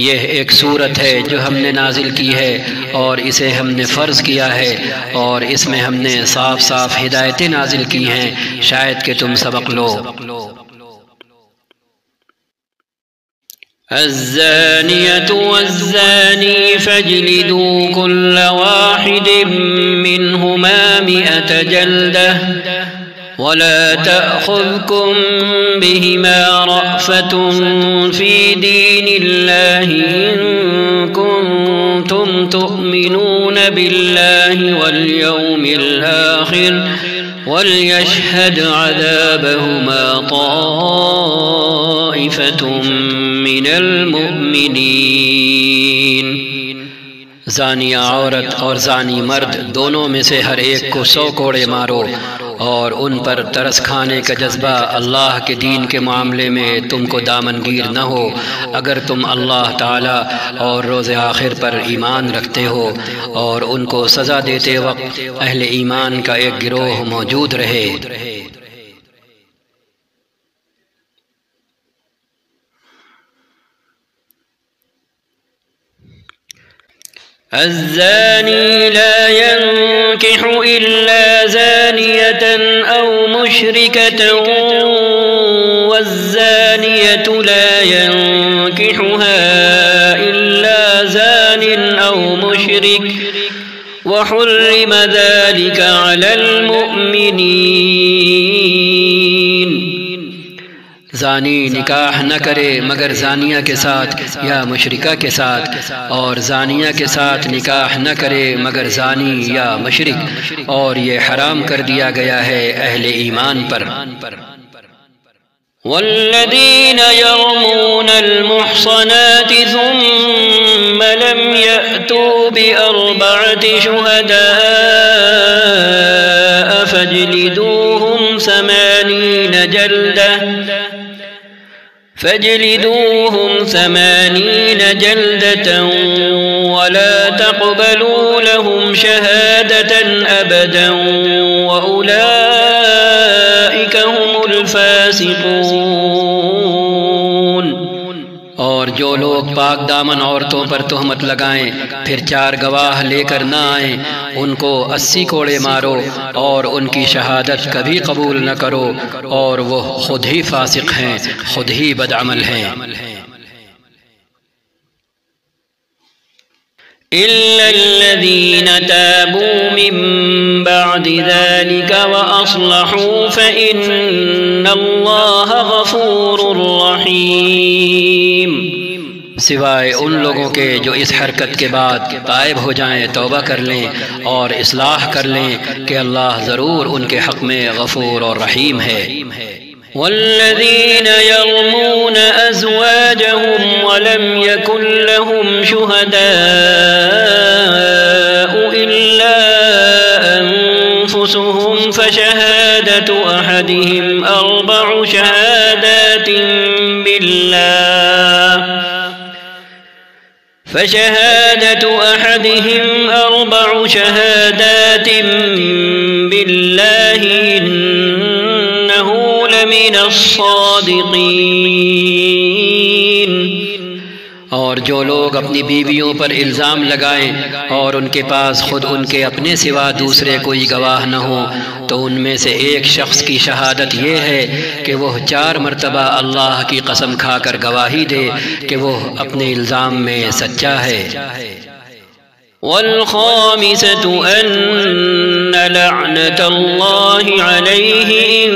A: یہ ایک سورت ہے جو ہم نے نازل کی ہے اور اسے ہم نے فرض کیا ہے اور اس میں ہم نے صاف صاف ہدایتیں نازل کی ہیں شاید کہ تم سبق لو.
B: الزانية والزاني فاجلدوا كل واحد منهما 100 جلدة ولا تأخذكم بهما رأفة في دين الله إن كنتم تؤمنون بالله واليوم الآخر وليشهد عذابهما طائفة من المؤمنين.
A: زانیہ عورت اور زانی مرد دونوں میں سے ہر ایک کو 100 کوڑے مارو، اور ان پر ترس کھانے کا جذبہ اللہ کے دین کے معاملے میں تم کو دامنگیر نہ ہو، اگر تم اللہ تعالی اور روز آخر پر ایمان رکھتے ہو۔ اور ان کو سزا دیتے وقت اہل ایمان کا ایک گروہ موجود رہے۔
B: الزاني لا ينكح إلا زانية أو مشركة والزانية لا ينكحها إلا زان أو مشرك وحرم ذلك على المؤمنين۔
A: زانی نکاح نہ کرے مگر زانیہ کے ساتھ یا مشرکہ کے ساتھ، اور زانیہ کے ساتھ نکاح نہ کرے مگر زانی یا مشرک، اور یہ حرام کر دیا گیا ہے اہل ایمان پر۔
B: والذین یرمون المحصنات ثم لم یأتوا بأربعة شهداء فاجلدوهم 80 جلدة ولا تقبلوا لهم شهادة أبدا وأولئك هم الفاسقون۔
A: اور جو لوگ پاک دامن عورتوں پر تہمت لگائیں پھر 4 گواہ لے کر نہ آئیں، ان کو 80 کوڑے مارو اور ان کی شہادت کبھی قبول نہ کرو، اور وہ خود ہی فاسق ہیں، خود ہی بدعمل ہیں۔
B: إلا الذين تابوا من بعد ذلك وأصلحوا فإن الله غفور رحيم۔
A: سوائے ان لوگوں کے جو اس حرکت کے بعد تائب ہو جائیں، توبہ کر لیں اور اصلاح کر لیں کہ اللہ ضرور ان کے حق میں غفور اور رحیم ہے۔
B: والذين يرمون أزواجهم ولم يكن لهم شهداء إلا أنفسهم فشهادة أحدهم أربع شهادات بالله إنه لمن الصادقين۔
A: اور جو لوگ اپنی بیویوں پر الزام لگائیں اور ان کے پاس خود ان کے اپنے سوا دوسرے کوئی گواہ نہ ہو، تو ان میں سے ایک شخص کی شہادت یہ ہے کہ وہ 4 مرتبہ اللہ کی قسم کھا کر گواہی دے کہ وہ اپنے الزام میں سچا ہے۔
B: والخامسة أن لعنة الله عليه إن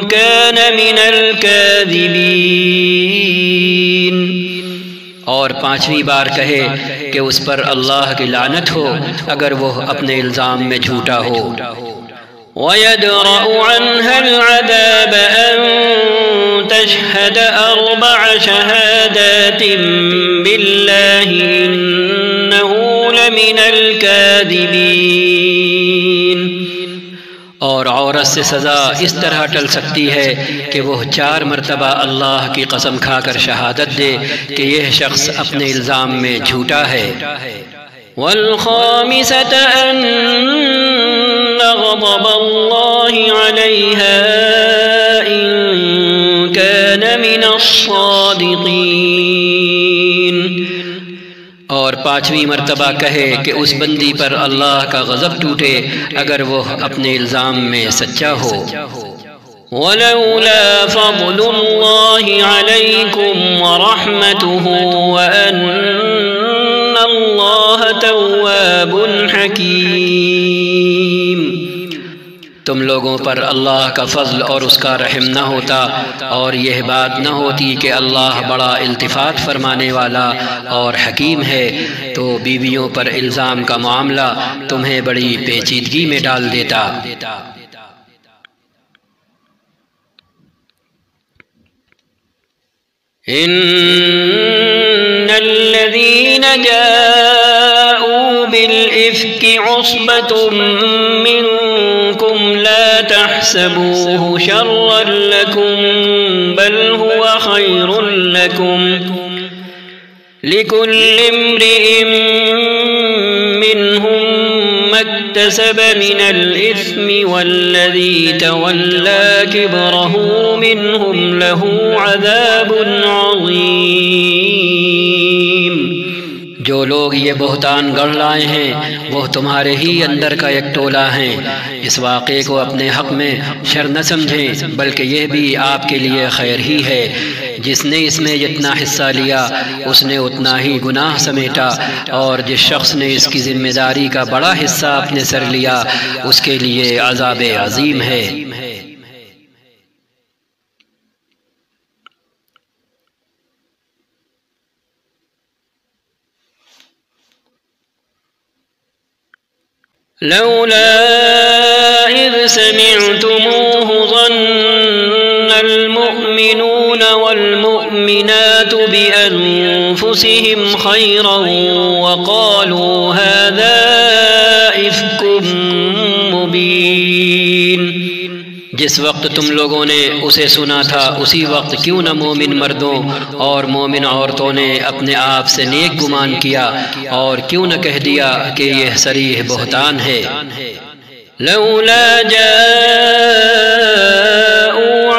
B: كان من الكاذبين۔
A: اور 5ویں بار کہے کہ اس پر اللہ کی لعنت ہو اگر وہ اپنے الزام میں جھوٹا ہو۔
B: وَيَدْرَأُ عَنْهَا الْعَذَابَ أَن تَشْهَدَ 4 شهادات بِاللَّهِ إِنَّهُ لَمِنَ الْكَاذِبِينَ۔
A: اور عورت سے سزا اس طرح ٹل سکتی ہے کہ وہ 4 مرتبہ اللہ کی قسم کھا کر شہادت دے کہ یہ شخص اپنے الزام میں جھوٹا ہے۔
B: والخامسة أن غضب الله عليها إن كان من الصادقين۔
A: اور 5ویں مرتبہ کہے کہ اس بندی پر اللہ کا غضب ٹوٹے اگر وہ اپنے الزام میں سچا ہو۔
B: ولولا فضل الله عليكم ورحمته وأن الله تواب حكيم۔
A: تم لوگوں پر اللہ کا فضل اور اس کا رحم نہ ہوتا اور یہ بات نہ ہوتی کہ اللہ بڑا التفات فرمانے والا اور حکیم ہے، تو بیویوں پر الزام کا معاملہ تمہیں بڑی پیچیدگی میں ڈال دیتا۔
B: إن الذين جاءوا بالإفك عصبة منكم لا تحسبوه شرا لكم بل هو خير لكم لكل امرئ منهم ما اكتسب من الإثم والذي تولى كبره منهم له عذاب عظيم۔
A: جو لوگ یہ بہتان گڑھ لائے ہیں وہ تمہارے ہی اندر کا ایک ٹولہ ہیں۔ اس واقعے کو اپنے حق میں شر نہ سمجھیں بلکہ یہ بھی آپ کے لیے خیر ہی ہے۔ جس نے اس میں جتنا حصہ لیا اس نے اتنا ہی گناہ سمیٹا، اور جس شخص نے اس کی ذمہ داری کا بڑا حصہ اپنے سر لیا اس کے لیے عذاب عظیم ہے۔
B: لولا إذ سمعتموه ظن المؤمنون والمؤمنات بأنفسهم خيرا وقالوا هذا إفك مبين۔
A: جس وقت تم لوگوں نے اسے سنا تھا اسی وقت کیوں نہ مومن مردوں اور مومن عورتوں نے اپنے آپ سے نیک گمان کیا، اور کیوں نہ کہہ دیا کہ یہ صریح بہتان ہے۔
B: لولا جاءوا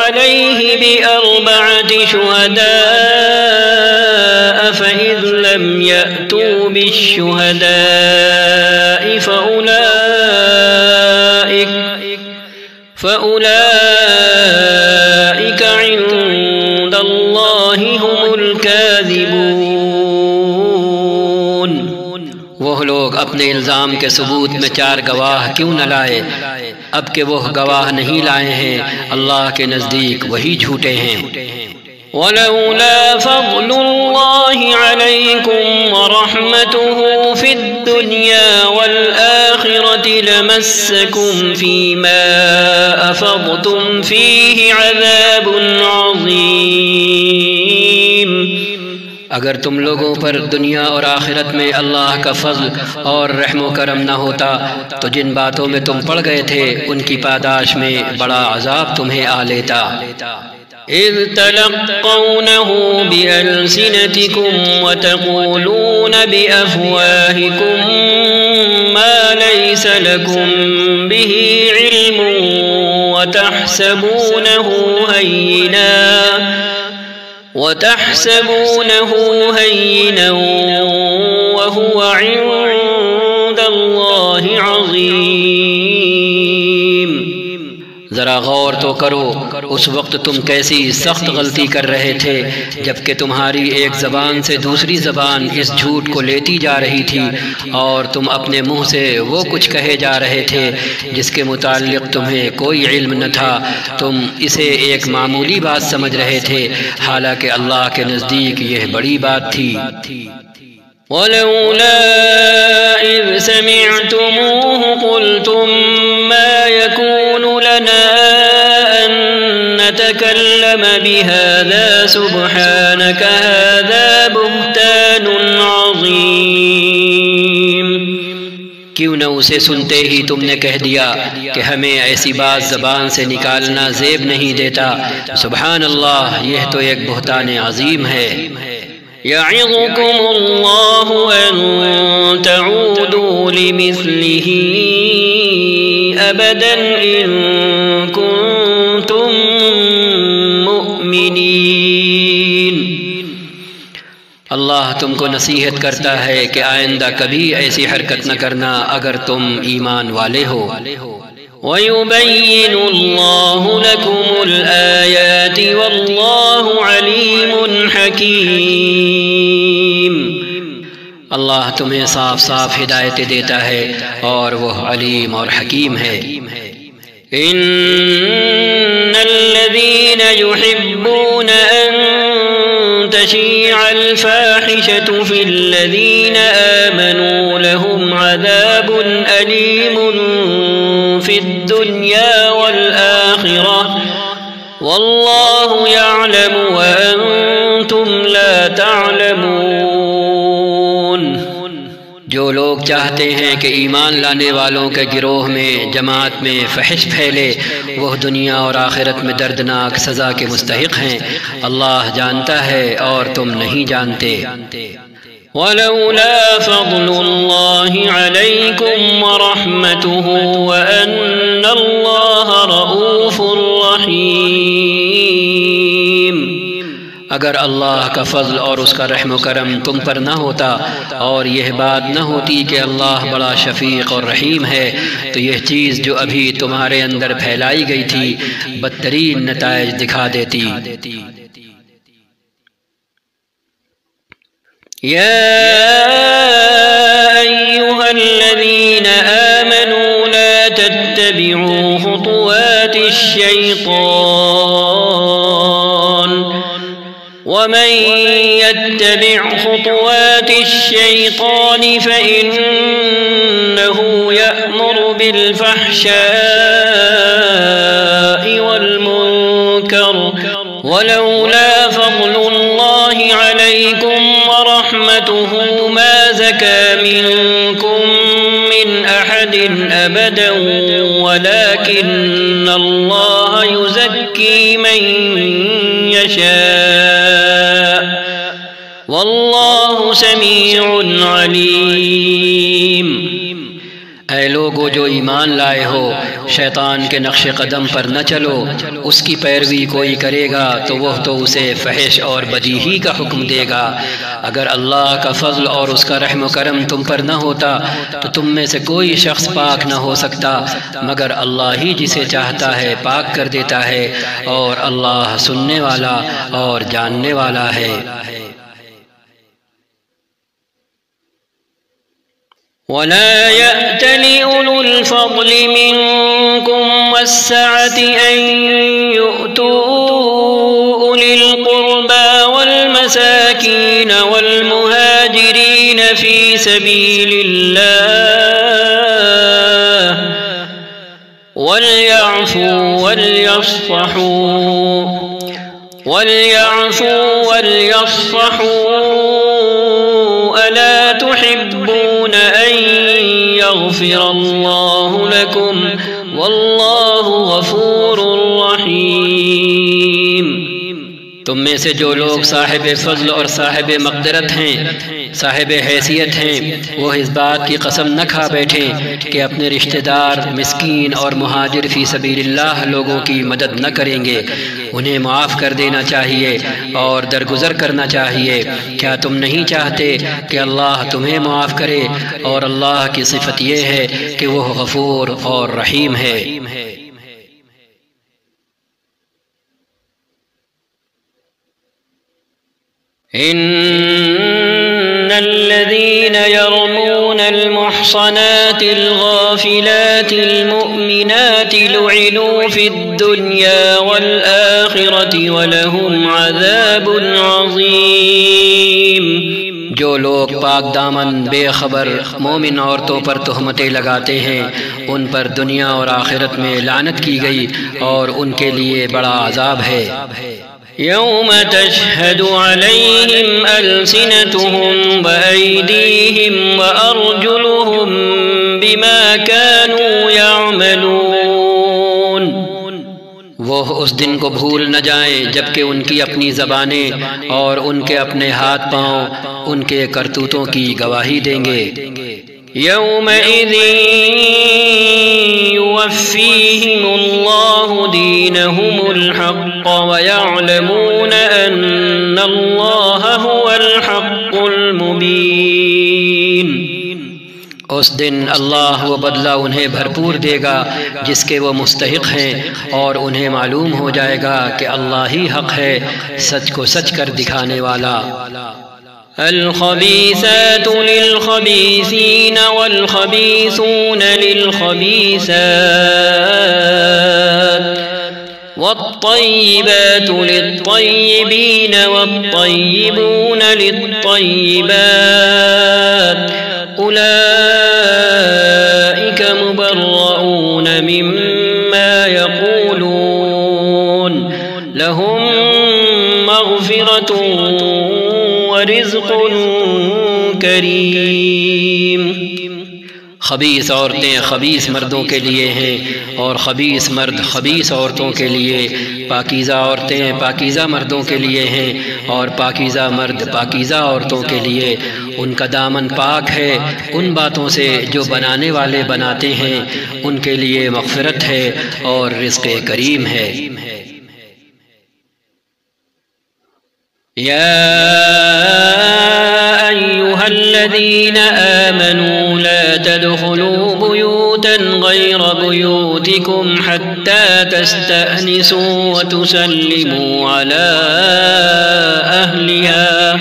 B: عليه بأربعة شهداء فإذ لم يأتوا بالشهداء فأولئك عند الله هم الكاذبون۔
A: وہ لوگ اپنے الزام کے ثبوت میں 4 گواہ کیوں نہ لائے؟ اب کہ وہ گواہ نہیں لائے ہیں اللہ کے نزدیک وہی جھوٹے ہیں۔
B: ولولا فضل الله عليكم ورحمته في الدنيا والآخرة لمسكم فيما أفضتم فيه عذاب عظيم۔
A: اگر تم لوگوں پر دنیا اور آخرت میں اللہ کا فضل اور رحم و کرم نہ ہوتا تو جن باتوں میں تم پڑ گئے تھے ان کی پاداش میں بڑا عذاب تمہیں آ لیتا۔
B: إذ تلقونه بألسنتكم وتقولون بأفواهكم ما ليس لكم به علم وتحسبونه هينا وهو عند الله عظيم۔
A: ذرا غور تو کرو اس وقت تم کیسی سخت غلطی کر رہے تھے جبکہ تمہاری ایک زبان سے دوسری زبان اس جھوٹ کو لیتی جا رہی تھی، اور تم اپنے منہ سے وہ کچھ کہے جا رہے تھے جس کے متعلق تمہیں کوئی علم نہ تھا۔ تم اسے ایک معمولی بات سمجھ رہے تھے حالانکہ اللہ کے نزدیک یہ بڑی بات تھی۔
B: ولولا إذ سمعتموه قلتم ما يكون لنا أن نتكلم بهذا سبحانك هذا بهتان عظيم۔
A: کیوں نہ اسے سنتے ہی تم نے کہہ دیا کہ ہمیں ایسی بات زبان سے نکالنا زیب نہیں دیتا، سبحان اللہ یہ تو ایک بہتان عظیم ہے۔
B: يعظكم الله أن تعودوا لمثله أبدا إن كنتم مؤمنين۔
A: اللہ تم کو نصیحت کرتا ہے کہ آئندہ کبھی ایسی حرکت نہ کرنا اگر تم ایمان والے ہو۔
B: وَيُبَيِّنُ اللَّهُ لَكُمُ الْآيَاتِ وَاللَّهُ عَلِيمٌ حَكِيمٌ۔
A: اللہ تمہیں صاف صاف ہدایتیں دیتا ہے اور وہ علیم اور حکیم ہے۔
B: إِنَّ الَّذِينَ يُحِبُّونَ أَن تَشِيعَ الْفَاحِشَةُ فِي الَّذِينَ آمَنُوا لَهُمْ عَذَابٌ أَلِيمٌ في الدنيا والآخرة والله يعلم وأنتم لا تعلمون۔
A: جو لوگ چاہتے ہیں کہ ایمان لانے والوں کے گروہ میں جماعت میں فحش پھیلے وہ دنیا اور آخرت میں دردناک سزا کے مستحق ہیں۔ اللہ جانتا ہے اور تم نہیں جانتے۔
B: ولولا فضل الله عليكم ورحمته وأن الله رؤوف رحيم،
A: اگر اللہ کا فضل اور اس کا رحم و کرم تم پر نہ ہوتا اور یہ بات نہ ہوتی کہ اللہ بڑا شفیق اور رحیم ہے تو یہ چیز جو ابھی تمہارے اندر پھیلائی گئی تھی بدترین نتائج دکھا دیتی۔
B: يا أيها الذين آمنوا لا تتبعوا خطوات الشيطان ومن يتبع خطوات الشيطان فإنه يأمر بالفحشاء والمنكر ولولا فضل الله عليكم ورحمته ما زكى منكم من أحد أبدا ولكن الله يزكي من يشاء والله سميع عليم۔
A: اے لوگو جو ایمان لائے ہو شیطان کے نقش قدم پر نہ چلو، اس کی پیروی کوئی کرے گا تو وہ تو اسے فحش اور بدی ہی کا حکم دے گا۔ اگر اللہ کا فضل اور اس کا رحم و کرم تم پر نہ ہوتا تو تم میں سے کوئی شخص پاک نہ ہو سکتا مگر اللہ ہی جسے چاہتا ہے پاک کر دیتا ہے، اور اللہ سننے والا اور جاننے والا ہے۔
B: ولا يأتل أولو الفضل منكم والسعة أن يؤتوا أولي القربى والمساكين والمهاجرين في سبيل الله وليعفوا وليصفحوا ألا تحبون أن يغفر الله لكم والله غفور رحيم۔
A: تم میں سے جو لوگ صاحب فضل اور صاحب مقدرت ہیں، صاحب حیثیت ہیں، وہ اس بات کی قسم نہ کھا بیٹھیں کہ اپنے رشتہ دار، مسکین اور مہاجر فی سبیل اللہ لوگوں کی مدد نہ کریں گے۔ انہیں معاف کر دینا چاہیے اور درگزر کرنا چاہیے۔ کیا تم نہیں چاہتے کہ اللہ تمہیں معاف کرے؟ اور اللہ کی صفت یہ ہے کہ وہ غفور اور رحیم ہے۔
B: إن الذين يرمون المحصنات الغافلات المؤمنات لعنوا في الدنيا والآخرة ولهم عذاب عظيم۔
A: جو لوگ پاک دامن بے خبر مومن عورتوں پر تہمتیں لگاتے ہیں ان پر دنیا اور آخرت میں لعنت کی گئی اور ان کے لیے بڑا عذاب ہے۔
B: يوم تشهد عليهم ألسنتهم وأيديهم وأرجلهم بما كانوا يعملون۔
A: وہ اس دن کو بھول نہ جائیں جبکہ ان کی اپنی زبانیں اور ان کے اپنے ہاتھ پاؤں ان کے کرتوتوں کی گواہی دیں گے۔
B: يومئذ يوفيهم الله دينهم الحق ويعلمون أن الله هو الحق المبين۔
A: اس دن اللہ وہ بدلہ انہیں بھرپور دے گا جس کے وہ مستحق ہیں، اور انہیں معلوم ہو جائے گا کہ اللہ ہی حق ہے، سچ کو سچ کر دکھانے والا۔
B: الخبيثات للخبيثين والخبيثون للخبيثات والطيبات للطيبين والطيبون للطيبات أولئك مبرؤون مما يقولون لهم مغفرة ورزق كريم۔
A: خبیث عورتیں خبیث مردوں کے لیے ہیں اور خبیث مرد خبیث عورتوں کے لیے، پاکیزہ عورتیں پاکیزہ مردوں کے لیے ہیں اور پاکیزہ مرد پاکیزہ عورتوں کے لیے۔ ان کا دامن پاک ہے ان باتوں سے جو بنانے والے بناتے ہیں، ان کے لیے مغفرت ہے اور رزق کریم ہے۔
B: الذين آمنوا لا تدخلوا بيوتا غير بيوتكم حتى تستأنسوا وتسلموا على أهلها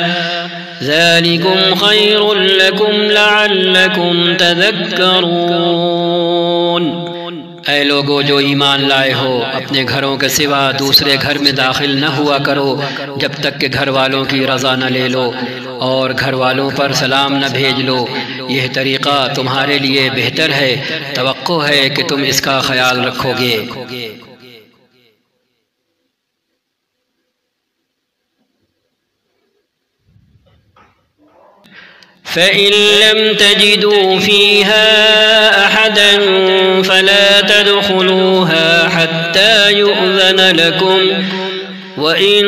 B: ذلكم خير لكم لعلكم تذكرون۔
A: اے لوگو جو ایمان لائے ہو، اپنے گھروں کے سوا دوسرے گھر میں داخل نہ ہوا کرو جب تک کہ گھر والوں کی رضا نہ لے لو اور گھر والوں پر سلام نہ بھیج لو۔ یہ طریقہ تمہارے لیے بہتر ہے، توقع ہے کہ تم اس کا خیال رکھو گے۔
B: فإن لم تجدوا فيها أحدا فلا تدخلوها حتى يؤذن لكم، وإن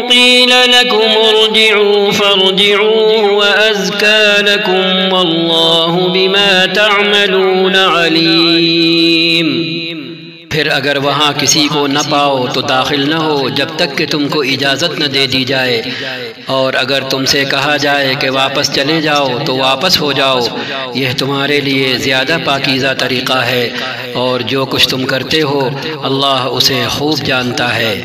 B: قيل لكم ارجعوا فارجعوا وأزكى لكم والله بما تعملون عليم۔
A: پھر اگر وہاں کسی کو نہ پاؤ تو داخل نہ ہو جب تک کہ تم کو اجازت نہ دے دی جائے، اور اگر تم سے کہا جائے کہ واپس چلے جاؤ تو واپس ہو جاؤ۔ یہ تمہارے لیے زیادہ پاکیزہ طریقہ ہے، اور جو کچھ تم کرتے ہو اللہ اسے خوب جانتا ہے۔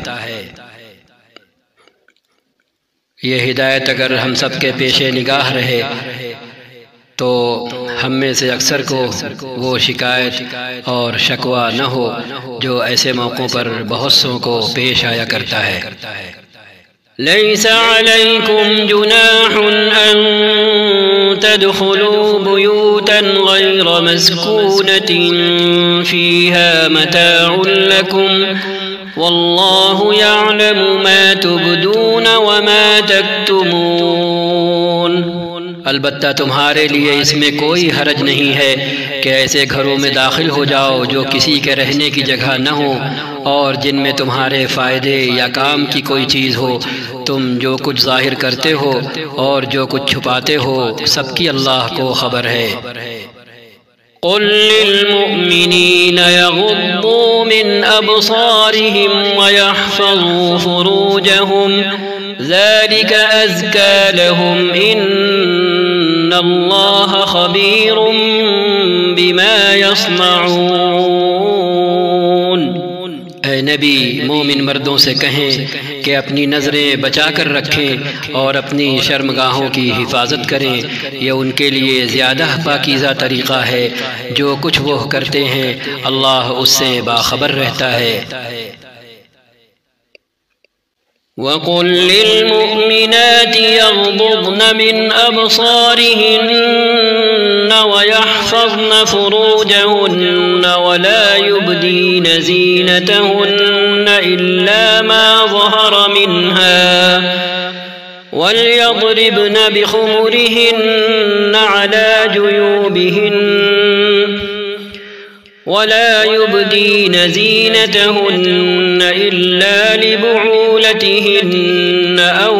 A: یہ ہدایت اگر ہم سب کے پیش نگاہ رہے تو ہم میں سے اکثر کو وہ شکایت اور شکوہ نہ ہو جو ایسے موقعوں پر بہت سوں کو پیش آیا کرتا ہے۔
B: ليس عليكم جناح أن تدخلوا بيوتا غير مسكونة فيها متاع لكم والله يعلم ما تبدون وما تكتمون۔
A: البتہ تمہارے لیے اس میں کوئی حرج نہیں ہے کہ ایسے گھروں میں داخل ہو جاؤ جو کسی کے رہنے کی جگہ نہ ہو اور جن میں تمہارے فائدے یا کام کی کوئی چیز ہو۔ تم جو کچھ ظاہر کرتے ہو اور جو کچھ چھپاتے ہو سب کی اللہ کو خبر ہے۔
B: قل للمؤمنين يغضوا من أبصارهم ويحفظوا فروجهم ذلك أزكى لهم إن الله خبير بما يصنعون۔
A: اے نبی مومن مردوں سے کہیں کہ اپنی نظریں بچا کر رکھیں اور اپنی شرمگاہوں کی حفاظت کریں، یہ ان کے لیے زیادہ پاکیزہ طریقہ ہے۔ جو کچھ وہ کرتے ہیں اللہ اس سے باخبر رہتا ہے۔
B: وَقُل لِّلْمُؤْمِنَاتِ يَغْضُضْنَ مِنْ أَبْصَارِهِنَّ وَيَحْفَظْنَ فُرُوجَهُنَّ وَلَا يُبْدِينَ زِينَتَهُنَّ إِلَّا مَا ظَهَرَ مِنْهَا وَلْيَضْرِبْنَ بِخُمُرِهِنَّ عَلَى جُيُوبِهِنَّ ولا يبدين زينتهن إلا لبعولتهن أو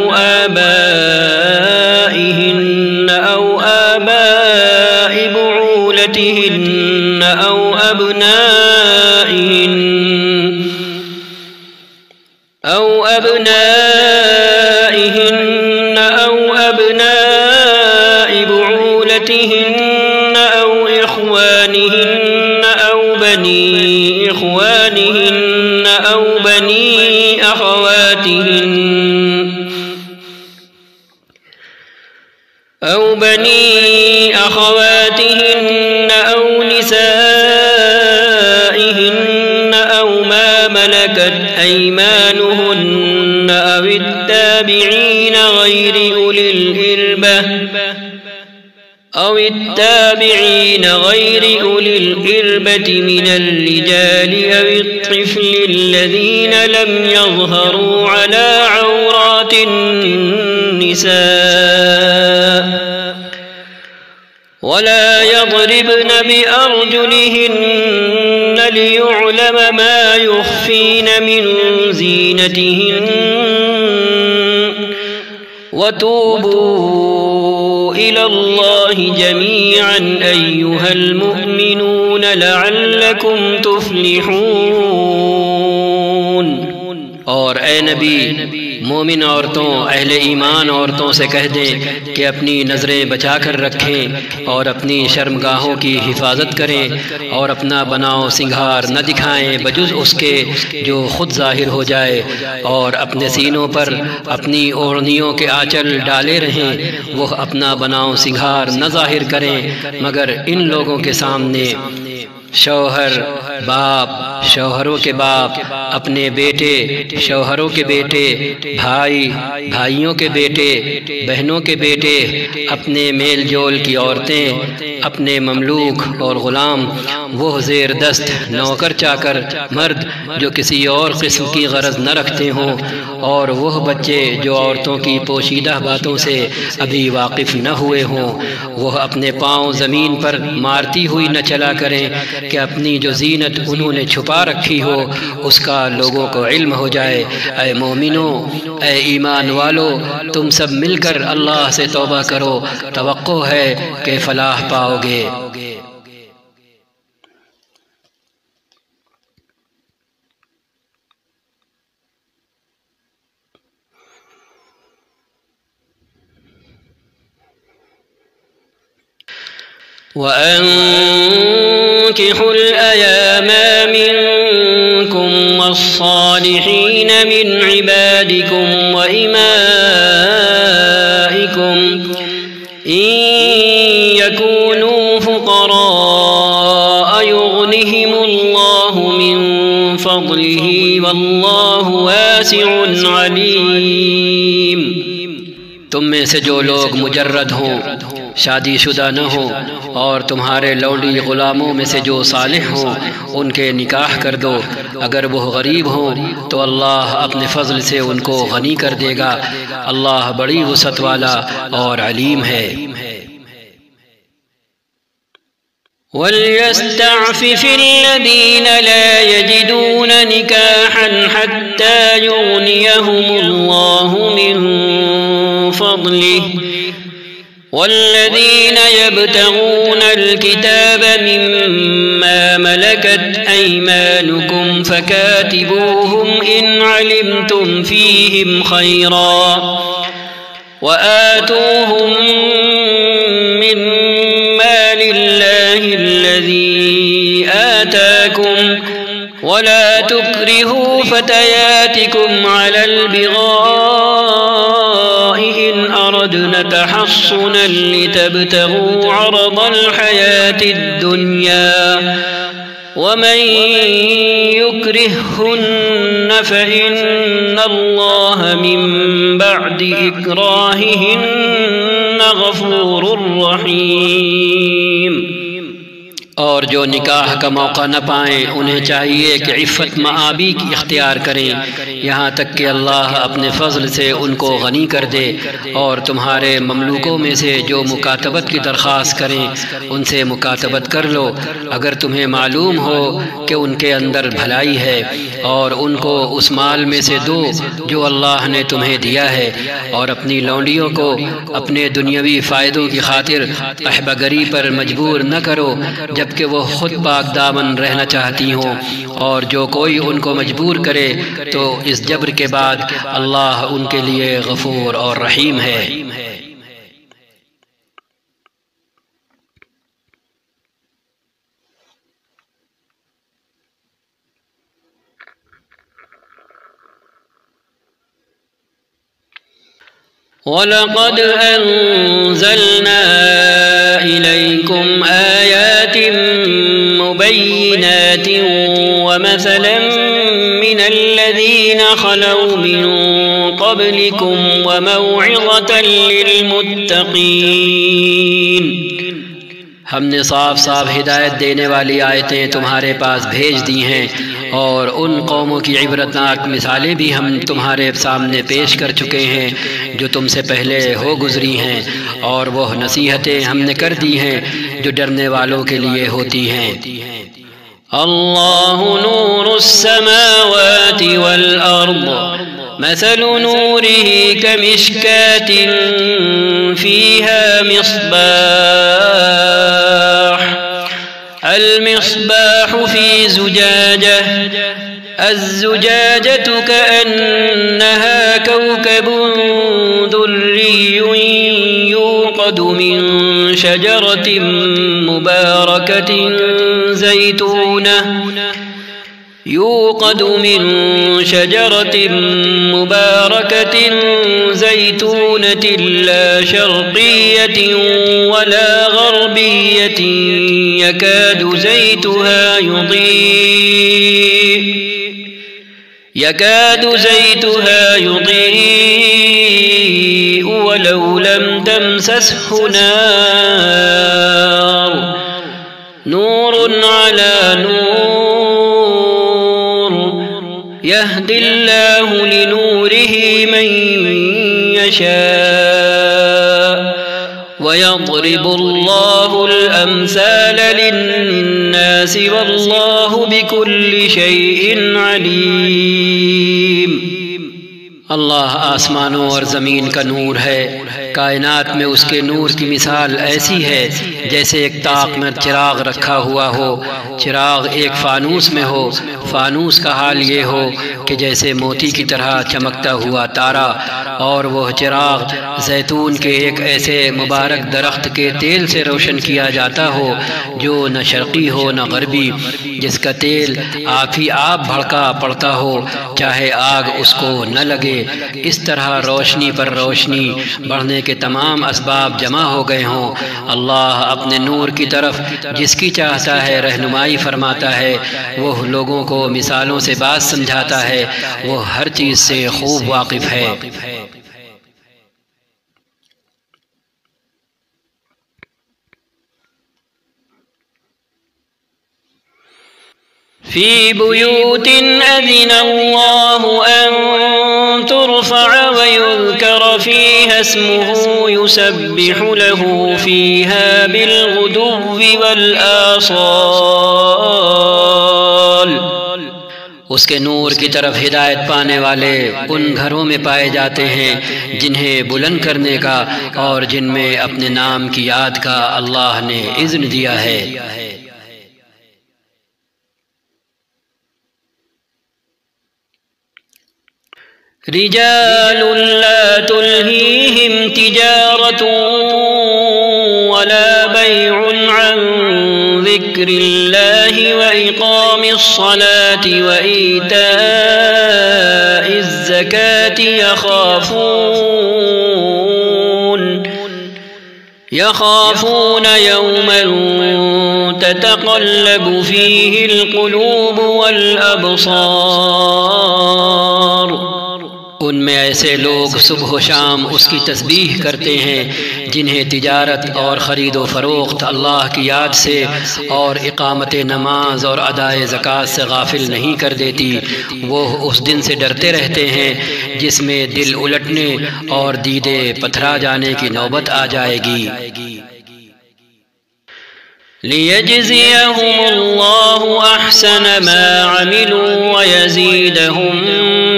B: آبائهن أو آباء بعولتهن أو أبنائهن أو أبناء بعولتهن أو إخوانهن أو بني إخوانهن أو بني أخواتهن أو نسائهن أو ما ملكت أيمانهن أو التابعين غير أولي الإربة من الرجال أو الطفل الذين لم يظهروا على عورات النساء ولا يضربن بأرجلهن ليعلم ما يخفين من زينتهن وتوبوا إلى الله جميعا أيها المؤمنون لعلكم تفلحون۔
A: اور اے نبی، مومن عورتوں، اہل ایمان عورتوں سے کہہ دیں کہ اپنی نظریں بچا کر رکھیں اور اپنی شرمگاہوں کی حفاظت کریں اور اپنا بناؤ سنگھار نہ دکھائیں بجز اس کے جو خود ظاہر ہو جائے، اور اپنے سینوں پر اپنی اوڑھنیوں کے آنچل ڈالے رہیں۔ وہ اپنا بناؤ سنگھار نہ ظاہر کریں مگر ان لوگوں کے سامنے شوہر، باپ، شوہروں کے باپ، اپنے بیٹے، شوہروں کے بیٹے، بھائی، بھائیوں کے بیٹے، بہنوں کے بیٹے، اپنے میل جول کی عورتیں، اپنے مملوک اور غلام، وہ زیر دست نوکر چاکر مرد جو کسی اور قسم کی غرض نہ رکھتے ہوں، اور وہ بچے جو عورتوں کی پوشیدہ باتوں سے ابھی واقف نہ ہوئے ہوں، وہ اپنے پاؤں زمین پر مارتی ہوئی نہ چلا کریں کہ اپنی جو زینت انہوں نے چھپا رکھی ہو اس کا لوگوں کو علم ہو جائے۔ اے مومنو، اے ایمان والو، تم سب مل کر اللہ سے توبہ کرو، توقع ہے کہ فلاح پاؤ گے۔
B: وأنكحوا الأيام منكم والصالحين من عبادكم وإمائكم إن يكونوا فقراء يغنهم الله من فضله والله واسع عليم۔
A: تم میں سے جو لوگ مجرد ہوں، شادی شدہ نہ ہوں، اور تمہارے لونڈی غلاموں میں سے جو صالح ہوں ان کے نکاح کر دو۔ اگر وہ غریب ہوں تو اللہ اپنے فضل سے ان کو غنی کر دے گا، اللہ بڑی وسعت والا اور علیم ہے۔
B: وَلْيَسْتَعْفِفِ الَّذِينَ لَا يَجِدُونَ نِكَاحًا حَتَّى يُغْنِيَهُمُ اللَّهُ مِنْ فَضْلِهِ والذين يبتغون الكتاب مما ملكت أيمانكم فكاتبوهم إن علمتم فيهم خيرا وآتوهم من مال الله الذي آتاكم ولا تكرهوا فتياتكم على البغاء إن أردنا تحصنا لتبتغوا عرض الحياة الدنيا ومن يكرهن فإن الله من بعد إكراههن غفور رحيم۔
A: اور جو نکاح کا موقع نہ پائیں انہیں چاہیے کہ عفت معابی کی اختیار کریں یہاں تک کہ اللہ اپنے فضل سے ان کو غنی کر دے، اور تمہارے مملوکوں میں سے جو مکاتبت کی درخواست کریں ان سے مکاتبت کر لو اگر تمہیں معلوم ہو کہ ان کے اندر بھلائی ہے، اور ان کو اس مال میں سے دو جو اللہ نے تمہیں دیا ہے، اور اپنی لونڈیوں کو اپنے دنیاوی فائدوں کی خاطر احبگری پر مجبور نہ کرو جبکہ وہ خود پاک دامن رہنا چاہتی ہوں، اور جو کوئی ان کو مجبور کرے تو اس جبر کے بعد اللہ ان کے لیے غفور اور رحیم ہے۔
B: وَلَقَدْ أَنزَلْنَا إِلَيْكُمْ آيَاتٍ مُبَيِّنَاتٍ وَمَثَلًا مِنَ الَّذِينَ خَلَوْا مِن قَبْلِكُمْ وَمَوْعِظَةً لِلْمُتَّقِينَ۔
A: ہم نے صاف صاف ہدایت دینے والی آیتیں تمہارے پاس بھیج دی ہیں، اور ان قوموں کی عبرتناک مثالیں بھی ہم تمہارے سامنے پیش کر چکے ہیں جو تم سے پہلے ہو گزری ہیں، اور وہ نصیحتیں ہم نے کر دی ہیں جو ڈرنے والوں کے لیے ہوتی ہیں۔
B: اللہ نور السماوات والأرض مثل نوره كمشكاة فيها مصباح المصباح في زجاجة الزجاجة كأنها كوكب دري يوقد من شجرة مباركة زيتونة لا شرقية ولا غربية يكاد زيتها يضيء ولو لم تمسسه نار نور على نور يهدي الله لنوره من يشاء ويضرب الله الأمثال للناس والله بكل شيء عليم۔
A: اللہ آسمانوں اور زمین کا نور ہے، کائنات میں اس کے نور کی مثال ایسی ہے جیسے ایک طاق میں چراغ رکھا ہوا ہو، چراغ ایک فانوس میں ہو، فانوس کا حال یہ ہو کہ جیسے موتی کی طرح چمکتا ہوا تارا، اور وہ چراغ زیتون کے ایک ایسے مبارک درخت کے تیل سے روشن کیا جاتا ہو جو نہ شرقی ہو نہ غربی، جس کا تیل آپ ہی آپ بھڑکا پڑتا ہو چاہے آگ اس کو نہ لگے۔ اس طرح روشنی پر روشنی بڑھنے کے تمام اسباب جمع ہو گئے ہوں۔ اللہ اپنے نور کی طرف جس کی چاہتا ہے رہنمائی فرماتا ہے، وہ لوگوں کو مثالوں سے بات سمجھاتا ہے، وہ ہر چیز سے خوب واقف ہے۔
B: في بيوت أذن الله أن ترفع ويذكر فيها اسمه يسبح له فيها بالغدو والآصال۔
A: اس کے نور کی طرف ہدایت پانے والے ان گھروں میں پائے جاتے ہیں جنہیں بلند کرنے کا اور جن میں اپنے نام کی یاد کا اللہ نے اذن دیا ہے۔
B: رجال لا تلهيهم تجارة ولا بيع عن ذكر الله وإقام الصلاة وإيتاء الزكاة يخافون يوما تتقلب فيه القلوب والأبصار۔
A: ان میں ایسے لوگ صبح و شام اس کی تسبیح کرتے ہیں جنہیں تجارت اور خرید و فروخت اللہ کی یاد سے اور اقامت نماز اور ادائے زکوٰۃ سے غافل نہیں کر دیتی۔ وہ اس دن سے ڈرتے رہتے ہیں جس میں دل الٹنے اور دیدے پتھرا جانے کی نوبت آ جائے گی۔
B: لِيَجْزِيَهُمُ اللَّهُ أَحْسَنَ مَا عَمِلُوا وَيَزِيدَهُم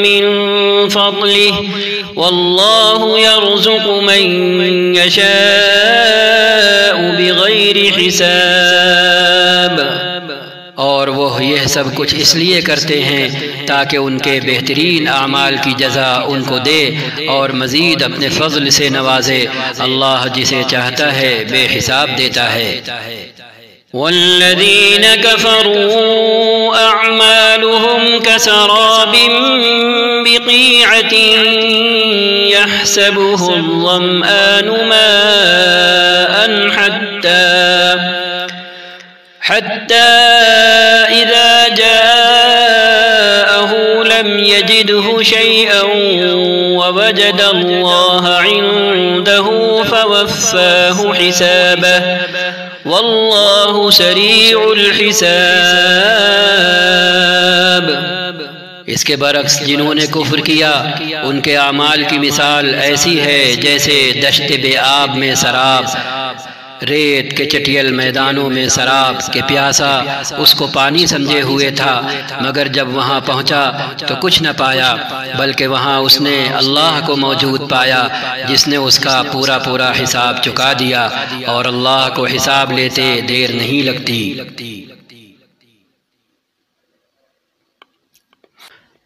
B: مِّن فَضْلِهِ وَاللَّهُ يَرْزُقُ مَن يَشَاءُ بِغَيْرِ حِسَابٍ۔
A: اور وہ یہ سب کچھ اس لیے کرتے ہیں تاکہ ان کے بہترین اعمال کی جزا ان کو دے اور مزید اپنے فضل سے نوازے۔ اللہ جسے چاہتا ہے بے حساب دیتا ہے۔
B: والذين كفروا أعمالهم كسراب بقيعة يحسبه الظمآن ماء حتى إذا جاءه لم يجده شيئا ووجد الله عنده فوفاه حسابه واللہ سریع الحساب۔
A: اس کے برعکس جنہوں نے کفر کیا ان کے اعمال کی مثال ایسی ہے جیسے دشت بے آب میں سراب، ریت کے چٹیل میدانوں میں سراب کہ پیاسا اس کو پانی سمجھے ہوئے تھا، مگر جب وہاں پہنچا تو کچھ نہ پایا، بلکہ وہاں اس نے اللہ کو موجود پایا جس نے اس کا پورا پورا حساب چکا دیا، اور اللہ کو حساب لیتے دیر نہیں لگتی۔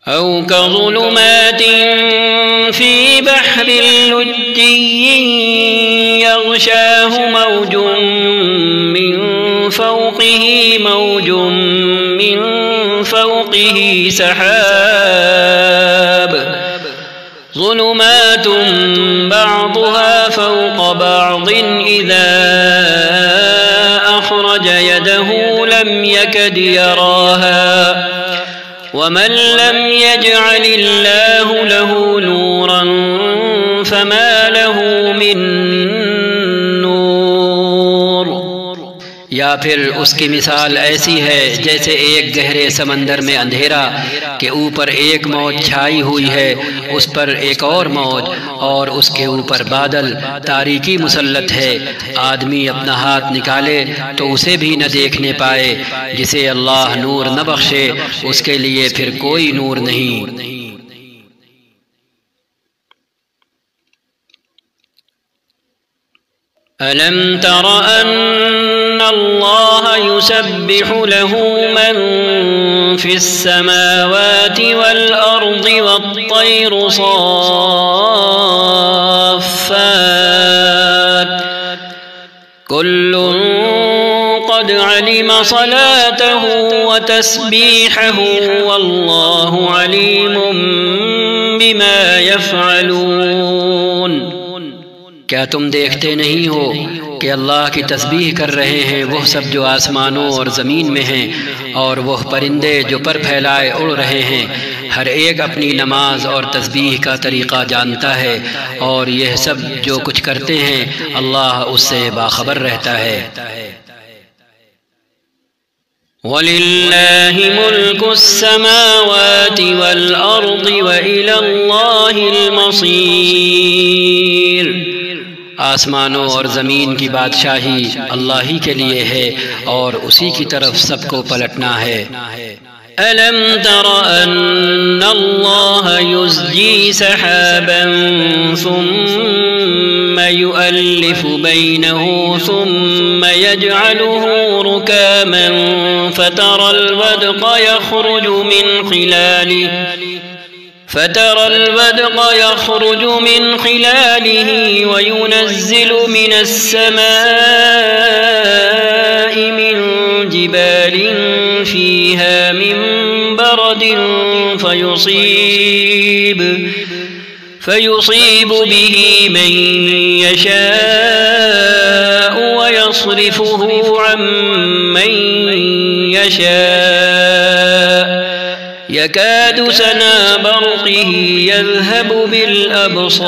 B: أو كظلمات في بحر لجي يغشاه موج من فوقه موج من فوقه سحاب ظلمات بعضها فوق بعض إذا أخرج يده لم يكد يراها ومن لم يجعل الله له نورا فما له من نور۔
A: یا پھر اس کی مثال ایسی ہے جیسے ایک گہرے سمندر میں اندھیرا کہ اوپر ایک موج چھائی ہوئی ہے، اس پر ایک اور موج، اور اس کے اوپر بادل، تاریکی مسلط ہے، آدمی اپنا ہاتھ نکالے تو اسے بھی نہ دیکھنے پائے۔ جسے اللہ نور نہ بخشے اس کے لیے پھر کوئی نور نہیں۔
B: ألم تر أن الله يسبح له من في السماوات والأرض والطير صافات كل قد علم صلاته وتسبيحه والله عليم بما يفعلون۔
A: کیا تم دیکھتے نہیں ہو کہ اللہ کی تسبیح کر رہے ہیں وہ سب جو آسمانوں اور زمین میں ہیں، اور وہ پرندے جو پر پھیلائے اڑ رہے ہیں، ہر ایک اپنی نماز اور تسبیح کا طریقہ جانتا ہے، اور یہ سب جو کچھ کرتے ہیں اللہ اس سے باخبر رہتا ہے۔
B: وَلِلَّهِ مُلْكُ السَّمَاوَاتِ وَالْأَرْضِ وَإِلَى اللَّهِ الْمَصِيرُ۔
A: آسمانوں اور زمین کی بادشاہی اللہ ہی کے لیے ہے اور اسی کی طرف سب کو پلٹنا ہے۔
B: أَلَمْ تَرَ أَنَّ اللَّهَ يُزْجِي سَحَابًا ثُمَّ يُؤَلِّفُ بَيْنَهُ ثُمَّ يَجْعَلُهُ رُكَامًا فَتَرَى الْوَدْقَ يَخْرُجُ مِنْ خِلَالِهِ وَيُنَزِّلُ مِنَ السَّمَاءِ مِنْ جِبَالٍ فِيهَا مِنْ بَرَدٍ فيصيب به من يشاء ويصرفه عن من يشاء يكاد سنا برقه يذهب بالأبصار۔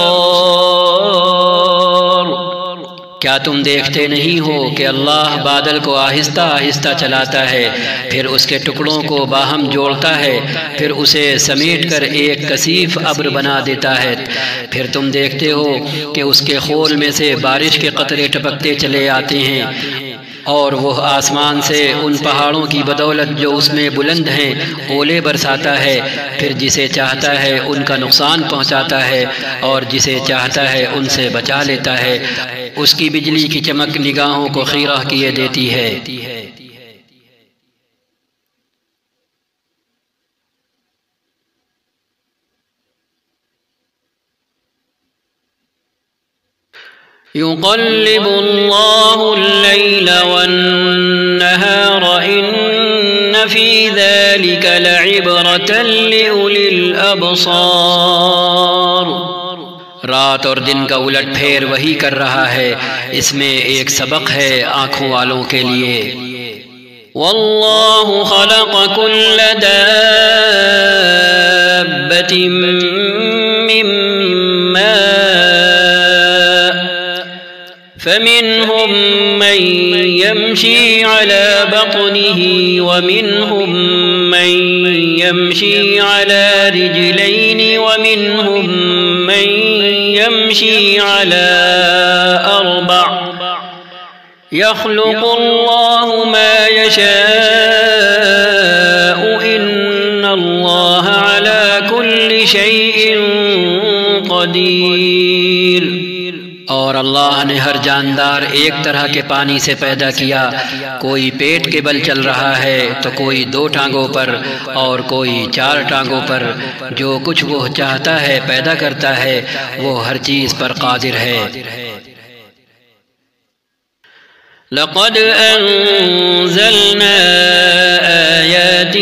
A: کیا تم دیکھتے نہیں ہو کہ اللہ بادل کو آہستہ آہستہ چلاتا ہے، پھر اس کے ٹکڑوں کو باہم جوڑتا ہے، پھر اسے سمیٹ کر ایک کثیف ابر بنا دیتا ہے، پھر تم دیکھتے ہو کہ اس کے خول میں سے بارش کے قطرے ٹپکتے چلے آتے ہیں، اور وہ آسمان سے ان پہاڑوں کی بدولت جو اس میں بلند ہیں اولے برساتا ہے، پھر جسے چاہتا ہے ان کا نقصان پہنچاتا ہے اور جسے چاہتا ہے ان سے بچا لیتا ہے۔ اس کی بجلی کی چمک نگاہوں کو خیرہ کیے دیتی ہے۔
B: يقلب الله الليل والنهار إن في ذلك لعبرة لأولي الأبصار۔
A: رات اور دن کا الٹ پھیر وہی کر رہا ہے، اس میں ایک سبق ہے آنکھوں والوں کے لیے۔
B: والله خلق كل دابة من ماء فمنهم من يمشي على بطنه ومنهم من يمشي على رجلين ومنهم من يمشي على أربع يخلق الله ما يشاء إن الله على كل شيء قدیر۔
A: اور اللہ نے ہر جاندار ایک طرح کے پانی سے پیدا کیا، کوئی پیٹ کے بل چل رہا ہے تو کوئی 2 ٹانگوں پر اور کوئی 4 ٹانگوں پر، جو کچھ وہ چاہتا ہے پیدا کرتا ہے، وہ ہر چیز پر قادر ہے۔
B: لقد أنزلنا آيات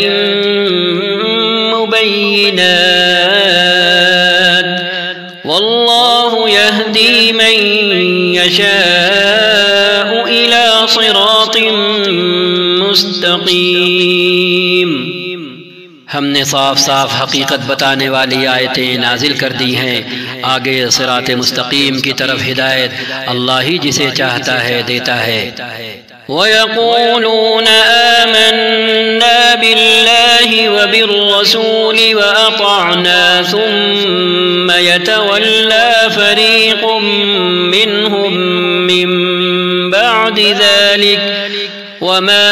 B: مبينات والله يهدي من يشاء إلى صراط مستقيم۔
A: ہم نے صاف صاف حقیقت بتانے والی آیتیں نازل کر دی ہیں، آگے صراط مستقیم کی طرف ہدایت اللہ ہی جسے چاہتا ہے دیتا ہے۔
B: وَيَقُولُونَ آمَنَّا بِاللَّهِ وَبِالرَّسُولِ وَأَطَعْنَا ثُمَّ يَتَوَلَّى فَرِيقٌ مِّنْهُمْ مِّن بَعْدِ ذَلِكَ وَمَا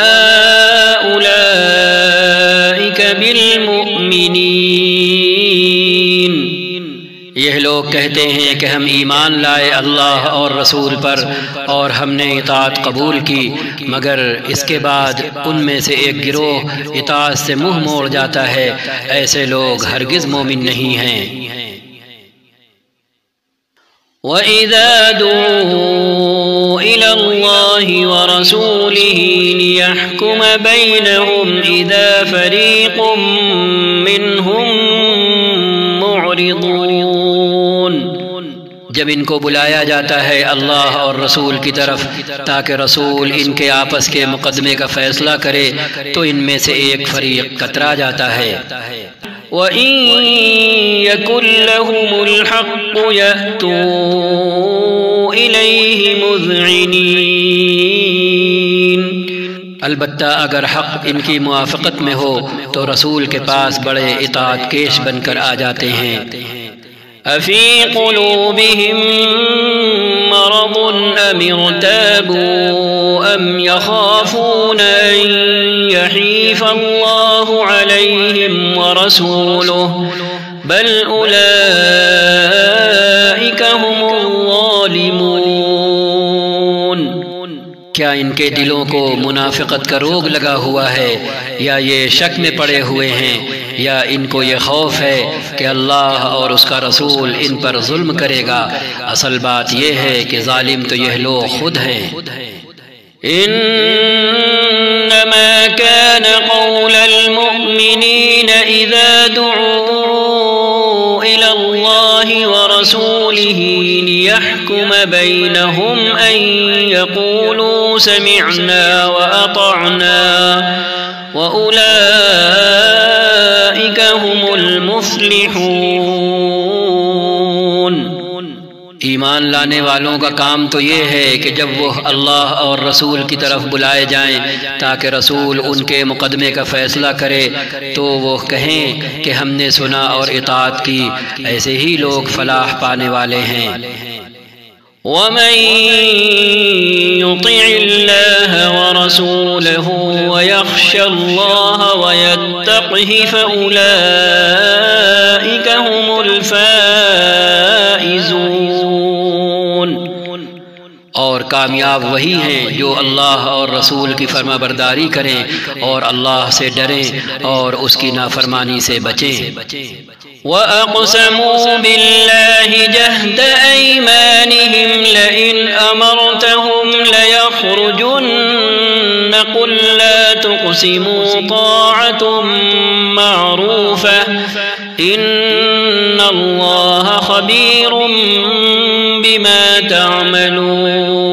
B: أُولَئِكَ بِالْمُؤْمِنِينَ۔
A: یہ لوگ کہتے ہیں کہ ہم ایمان لائے اللہ اور رسول پر اور ہم نے اطاعت قبول کی، مگر اس کے بعد ان میں سے ایک گروہ اطاعت سے منہ موڑ جاتا ہے، ایسے لوگ ہرگز مومن نہیں ہیں۔
B: وَإِذَا دُعُوا إِلَى اللَّهِ وَرَسُولِهِ لِيَحْكُمَ بَيْنَهُمْ إِذَا فَرِيقٌ مِّنْهُمْ مُعْرِضُونَ۔
A: جب ان کو بلایا جاتا ہے اللہ اور رسول کی طرف تاکہ رسول ان کے آپس کے مقدمے کا فیصلہ کرے تو ان میں سے ایک فریق کترا جاتا ہے۔
B: وَإِن يَكُن لَّهُمُ الْحَقُّ يَأْتُوا إِلَيْهِ مُذْعِنِينَ۔
A: البتہ اگر حق ان کی موافقت میں ہو تو رسول کے پاس بڑے اطاعت کیش بن کر آ جاتے ہیں۔
B: أَفِي قُلُوبِهِم مَّرَضٌ أَمِ ارْتَابُوا أَمْ يَخَافُونَ أَن يَحِيفَ اللَّهُ عَلَيْهِمْ وَرَسُولُهُ بَلْ أُولَئِكَ هُمُ الظَّالِمُونَ۔
A: کیا ان کے دلوں کو منافقت کا روگ لگا ہوا ہے، یا یہ شک میں پڑے ہوئے ہیں، یا ان کو یہ خوف ہے کہ اللہ اور اس کا رسول ان پر ظلم کرے گا؟ اصل بات یہ ہے کہ ظالم تو یہ لوگ خود ہیں۔
B: انما كان قول المؤمنين اذا دعوا الى الله ورسوله ليحكم بينهم ان يقولوا سمعنا واطعنا واولئك هم المفلحون۔
A: ایمان لانے والوں کا کام تو یہ ہے کہ جب وہ اللہ اور رسول کی طرف بلائے جائیں تاکہ رسول ان کے مقدمے کا فیصلہ کرے تو وہ کہیں کہ ہم نے سنا اور اطاعت کی، ایسے ہی لوگ فلاح پانے والے ہیں۔
B: وَمَن يُطِعِ اللَّهَ وَرَسُولَهُ وَيَخْشَ اللَّهَ وَيَتَّقْهِ فَأُولَئِكَ هُمُ الْفَائِزُونَ۔
A: اور کامیاب وہی ہیں جو اللہ اور رسول کی فرما برداری کریں اور اللہ سے ڈریں اور اس کی نافرمانی سے بچیں۔
B: وَأَقْسَمُوا بِاللَّهِ جَهْدَ أَيْمَانِهِمْ لَئِنْ أَمَرْتَهُمْ لَيَخْرُجُنَّ قُل لَّا تُقْسِمُوا طَاعَةٌ مَّعْرُوفَةٌ إِنَّ اللَّهَ خَبِيرٌ بِمَا تَعْمَلُونَ۔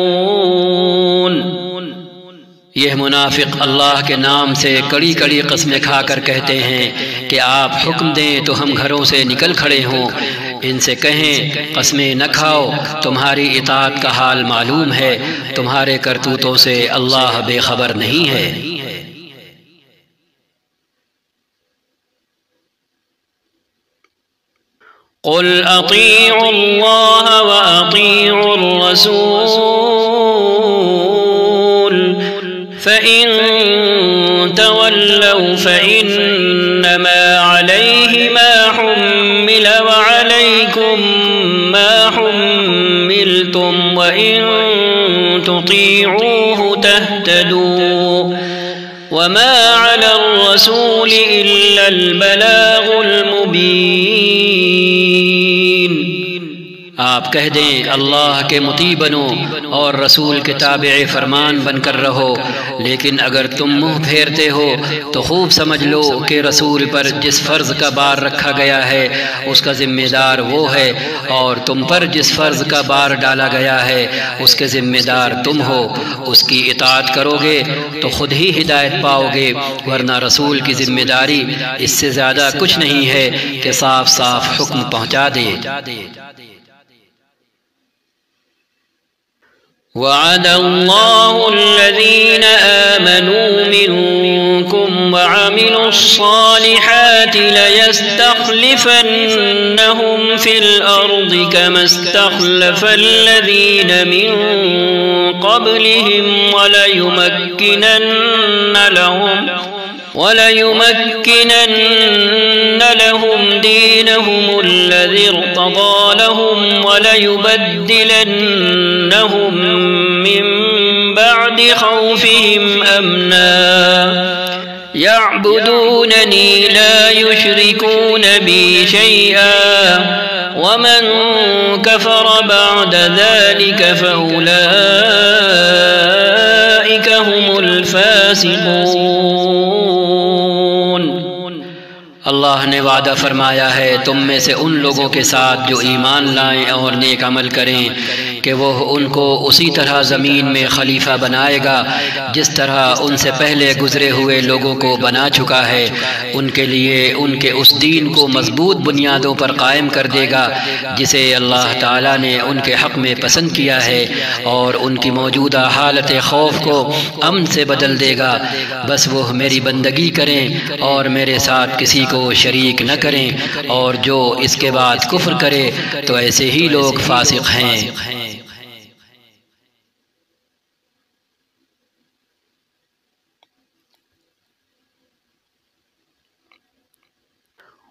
A: یہ منافق اللہ کے نام سے کڑی کڑی قسمیں کھا کر کہتے ہیں کہ آپ حکم دیں تو ہم گھروں سے نکل کھڑے ہوں، ان سے کہیں قسمیں نہ کھاؤ، تمہاری اطاعت کا حال معلوم ہے، تمہارے کرتوتوں سے اللہ بے خبر نہیں ہے۔
B: قل اطیعوا اللہ واطیعوا الرسول فإن تولوا فإنما عليه ما حمل وعليكم ما حملتم وإن تطيعوه تهتدوا وما على الرسول إلا البلاغ المبين۔
A: آپ کہہ دیں اللہ کے مطیع بنو اور رسول کے تابع فرمان بن کر رہو، لیکن اگر تم منہ پھیرتے ہو تو خوب سمجھ لو کہ رسول پر جس فرض کا بار رکھا گیا ہے اس کا ذمہ دار وہ ہے، اور تم پر جس فرض کا بار ڈالا گیا ہے اس کے ذمہ دار تم ہو۔ اس کی اطاعت کرو گے تو خود ہی ہدایت پاؤ گے، ورنہ رسول کی ذمہ داری اس سے زیادہ کچھ نہیں ہے کہ صاف صاف حکم پہنچا دے۔
B: وعد الله الذين آمنوا منكم وعملوا الصالحات ليستخلفنهم في الأرض كما استخلف الذين من قبلهم وليمكنن لهم دينهم الذي ارتضى لهم وليبدلنهم من بعد خوفهم أمنا يعبدونني لا يشركون بي شيئا ومن كفر بعد ذلك فأولئك هم الفاسقون۔
A: اللہ نے وعدہ فرمایا ہے تم میں سے ان لوگوں کے ساتھ جو ایمان لائیں اور نیک عمل کریں کہ وہ ان کو اسی طرح زمین میں خلیفہ بنائے گا جس طرح ان سے پہلے گزرے ہوئے لوگوں کو بنا چکا ہے، ان کے لیے ان کے اس دین کو مضبوط بنیادوں پر قائم کر دے گا جسے اللہ تعالیٰ نے ان کے حق میں پسند کیا ہے، اور ان کی موجودہ حالت خوف کو امن سے بدل دے گا۔ بس وہ میری بندگی کریں اور میرے ساتھ کسی کو شریک نہ کریں، اور جو اس کے بعد کفر کرے تو ایسے ہی لوگ فاسق ہیں۔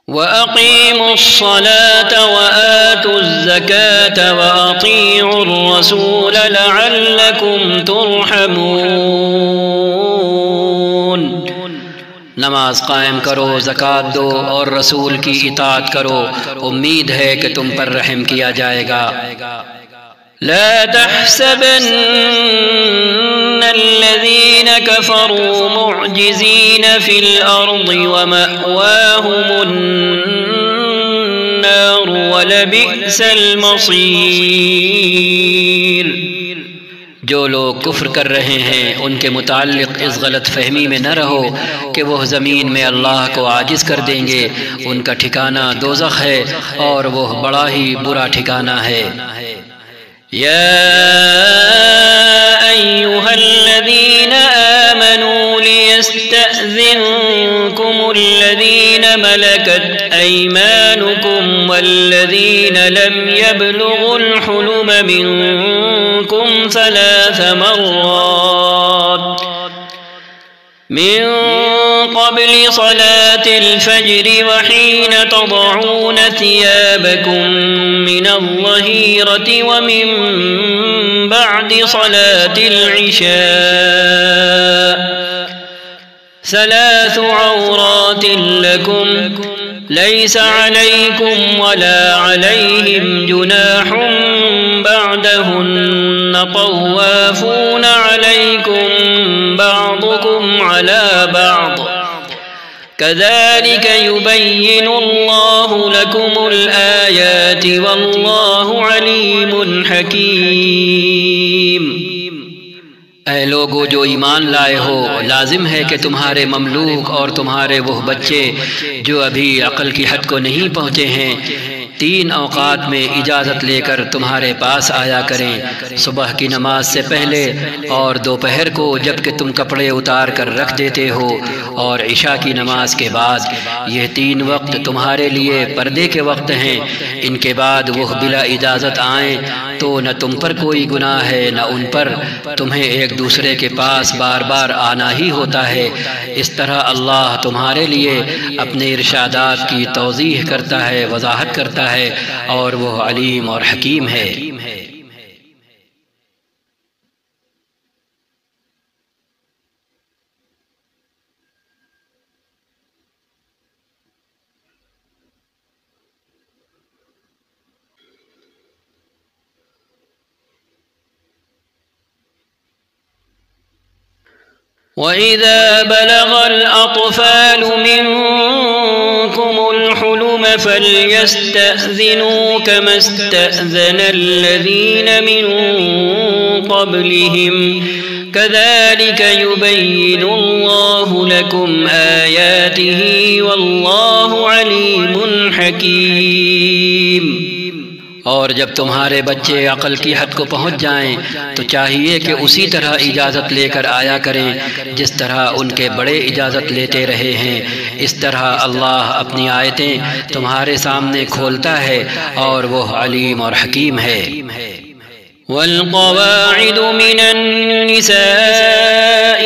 B: وَأَقِيمُوا الصَّلَاةَ وَآتُوا الزَّكَاةَ وَأَطِيعُوا الرَّسُولَ لَعَلَّكُمْ تُرْحَمُونَ۔
A: نماز قائم کرو، زکوٰۃ دو اور رسول کی اطاعت کرو، امید ہے کہ تم پر رحم کیا جائے گا۔
B: لا تحسبن الذين كفروا معجزين في الأرض ومأواهم النار ولبئس المصير۔
A: جو لوگ کفر کر رہے ہیں ان کے متعلق اس غلط فہمی میں نہ رہو کہ وہ زمین میں اللہ کو عاجز کر دیں گے، ان کا ٹھکانہ دوزخ ہے اور وہ بڑا ہی برا ٹھکانہ ہے۔
B: يا أيها الذين آمنوا ليستأذنكم الذين ملكت أيمانكم والذين لم يبلغوا الحلم منكم 3 مرات من قبل صلاة الفجر وحين تضعون ثيابكم من الظهيرة ومن بعد صلاة العشاء 3 عورات لكم ليس عليكم ولا عليهم جناح بعدهن طوافون عليكم بعضكم على بعض كذلك يبين الله لكم الآيات والله عليم حكيم۔
A: اے لوگو جو ایمان لائے ہو، لازم ہے کہ تمہارے مملوک اور تمہارے وہ بچے جو ابھی عقل کی حد کو نہیں پہنچے ہیں 3 اوقات میں اجازت لے کر تمہارے پاس آیا کریں، صبح کی نماز سے پہلے اور دوپہر کو جب کہ تم کپڑے اتار کر رکھ دیتے ہو، اور عشاء کی نماز کے بعد۔ یہ 3 وقت تمہارے لیے پردے کے وقت ہیں۔ ان کے بعد وہ بلا اجازت آئیں تو نہ تم پر کوئی گناہ ہے نہ ان پر، تمہیں ایک دوسرے کے پاس بار بار آنا ہی ہوتا ہے۔ اس طرح اللہ تمہارے لیے اپنے ارشادات کی توضیح کرتا ہے، وضاحت کرتا ہے، اور وہ علیم اور حکیم ہے۔
B: وَإِذَا بَلَغَ الْأَطْفَالُ مِنكُمُ الْحُلُمَ فَلْيَسْتَأْذِنُوا كَمَا اسْتَأْذَنَ الَّذِينَ مِن قَبْلِهِمْ كَذَلِكَ يُبَيِّنُ اللَّهُ لَكُمْ آيَاتِهِ وَاللَّهُ عَلِيمٌ حَكِيمٌ۔
A: اور جب تمہارے بچے عقل کی حد کو پہنچ جائیں تو چاہیے کہ اسی طرح اجازت لے کر آیا کریں جس طرح ان کے بڑے اجازت لیتے رہے ہیں۔ اس طرح اللہ اپنی آیتیں تمہارے سامنے کھولتا ہے اور وہ علیم اور حکیم ہے۔
B: والقواعد من النساء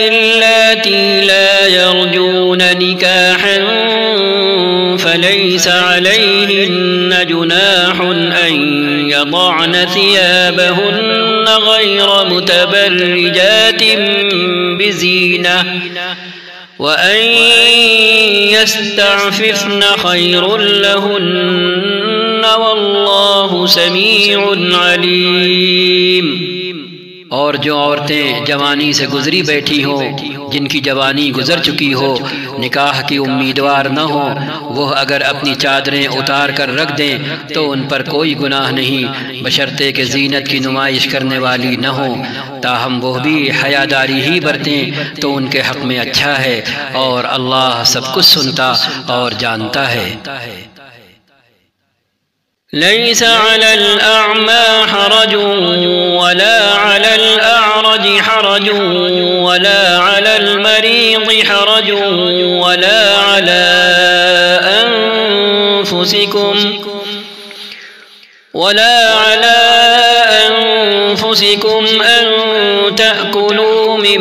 B: اللاتي لا يرجون نكاحا فليس عليهن جناح أن يضعن ثيابهن غير متبرجات بزينة وأن يستعففن خير لهن والله سميع عليم۔
A: اور جو عورتیں جوانی سے گزری بیٹھی ہوں، جن کی جوانی گزر چکی ہو، نکاح کی امیدوار نہ ہو، وہ اگر اپنی چادریں اتار کر رکھ دیں تو ان پر کوئی گناہ نہیں، بشرطے کہ زینت کی نمائش کرنے والی نہ ہوں، تاہم وہ بھی حیاداری ہی برتیں تو ان کے حق میں اچھا ہے، اور اللہ سب کچھ سنتا اور جانتا ہے۔
B: ليس على الأعمى حرج ولا على الأعرج حرج ولا على المريض حرج ولا على أنفسكم أن تأكلوا من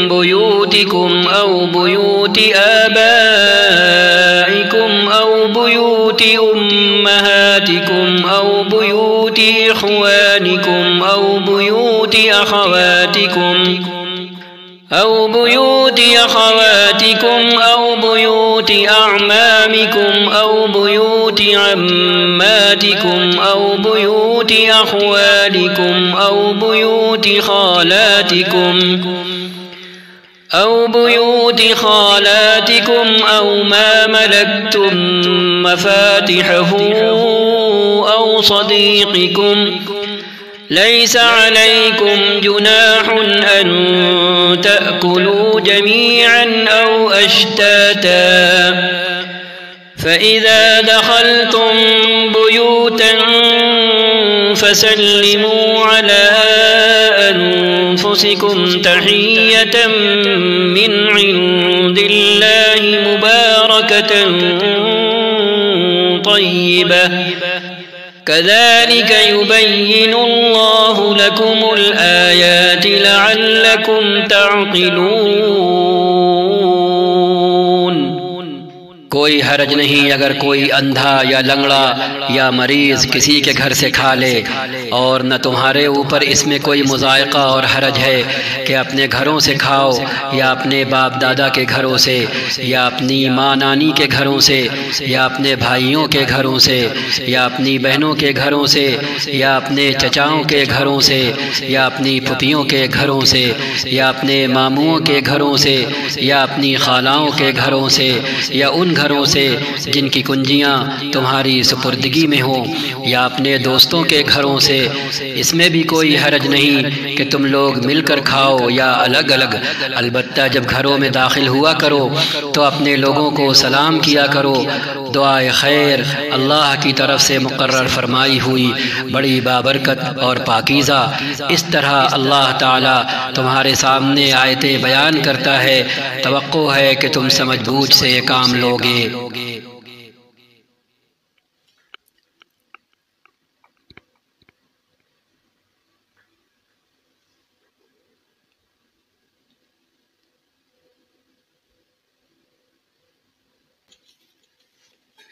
B: بيوتكم أو بيوت آبائكم أو بيوت أمهاتكم أو بيوت إخوانكم أو بيوت أخواتكم أو بيوت أعمامكم أو بيوت عماتكم أو بيوت أخوالكم أو بيوت خالاتكم أو ما ملكتم مفاتحه أو صديقكم ليس عليكم جناح أن تأكلوا جميعا أو أشتاتا فإذا دخلتم بيوتا فسلموا على أنفسكم تحية من عند الله مباركة طيبة كذلك يبين الله لكم الآيات لعلكم تعقلون۔
A: کوئی حرج نہیں اگر کوئی اندھا یا لنگڑا یا مریض کسی کے گھر سے کھا لے، اور نہ تمہارے اوپر اس میں کوئی مضائقہ اور حرج ہے کہ اپنے گھروں سے کھاؤ یا اپنے باپ دادا کے گھروں سے یا اپنی ماں نانی کے گھروں سے یا اپنے بھائیوں کے گھروں سے یا اپنی بہنوں کے گھروں سے یا اپنے چچاؤں کے گھروں سے یا اپنی پھپھیوں کے گھروں سے یا اپنے ماموں کے گھروں سے یا اپنی خالاؤں کے گھروں سے یا ان گھروں سے سے جن کی کنجیاں تمہاری سپردگی میں ہوں، یا اپنے دوستوں کے گھروں سے، اس میں بھی کوئی حرج نہیں کہ تم لوگ مل کر کھاؤ یا الگ الگ، البتہ جب گھروں میں داخل ہوا کرو تو اپنے لوگوں کو سلام کیا کرو۔ دعائے خیر اللہ کی طرف سے مقرر فرمائی ہوئی، بڑی بابرکت اور پاکیزہ۔ اس طرح اللہ تعالی تمہارے سامنے آیتیں بیان کرتا ہے، توقع ہے کہ تم سمجھ بوجھ سے یہ کام لوگے۔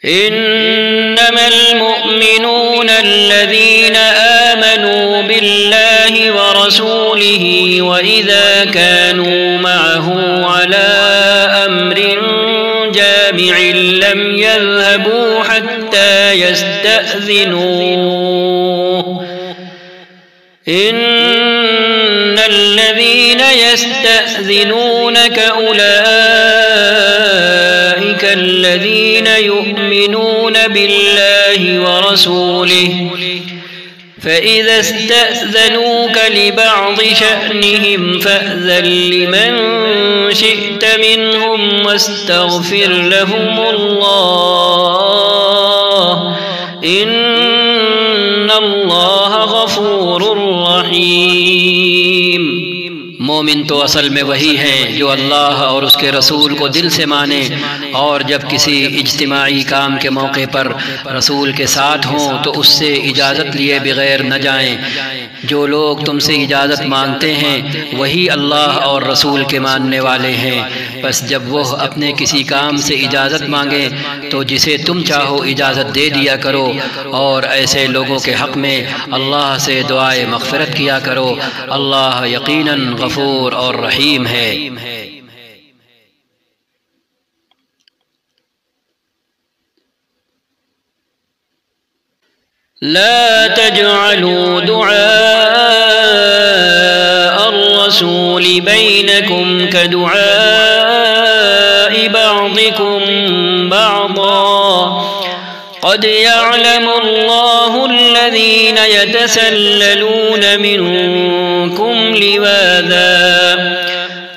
B: إنما المؤمنون الذين آمنوا بالله ورسوله وإذا كانوا معه على أمر جامع لم يذهبوا حتى يستأذنوه إن الذين يستأذنونك أولئك الذين يؤمنون بالله ورسوله فإذا استأذنوك لبعض شأنهم فأذن لمن شئت منهم واستغفر لهم الله إن الله غفور رحيم۔
A: مومن تو اصل میں وہی ہیں جو اللہ اور اس کے رسول کو دل سے مانے، اور جب کسی اجتماعی کام کے موقع پر رسول کے ساتھ ہوں تو اس سے اجازت لیے بغیر نہ جائیں۔ جو لوگ تم سے اجازت مانگتے ہیں وہی اللہ اور رسول کے ماننے والے ہیں، بس جب وہ اپنے کسی کام سے اجازت مانگیں تو جسے تم چاہو اجازت دے دیا کرو، اور ایسے لوگوں کے حق میں اللہ سے دعائے مغفرت کیا کرو، اللہ یقیناً غفور اور رحیم ہے۔
B: لا تجعلوا دعاء الرسول بينكم كدعاء بعضكم بعضا قد يعلم الله الذين يتسللون منكم لواذا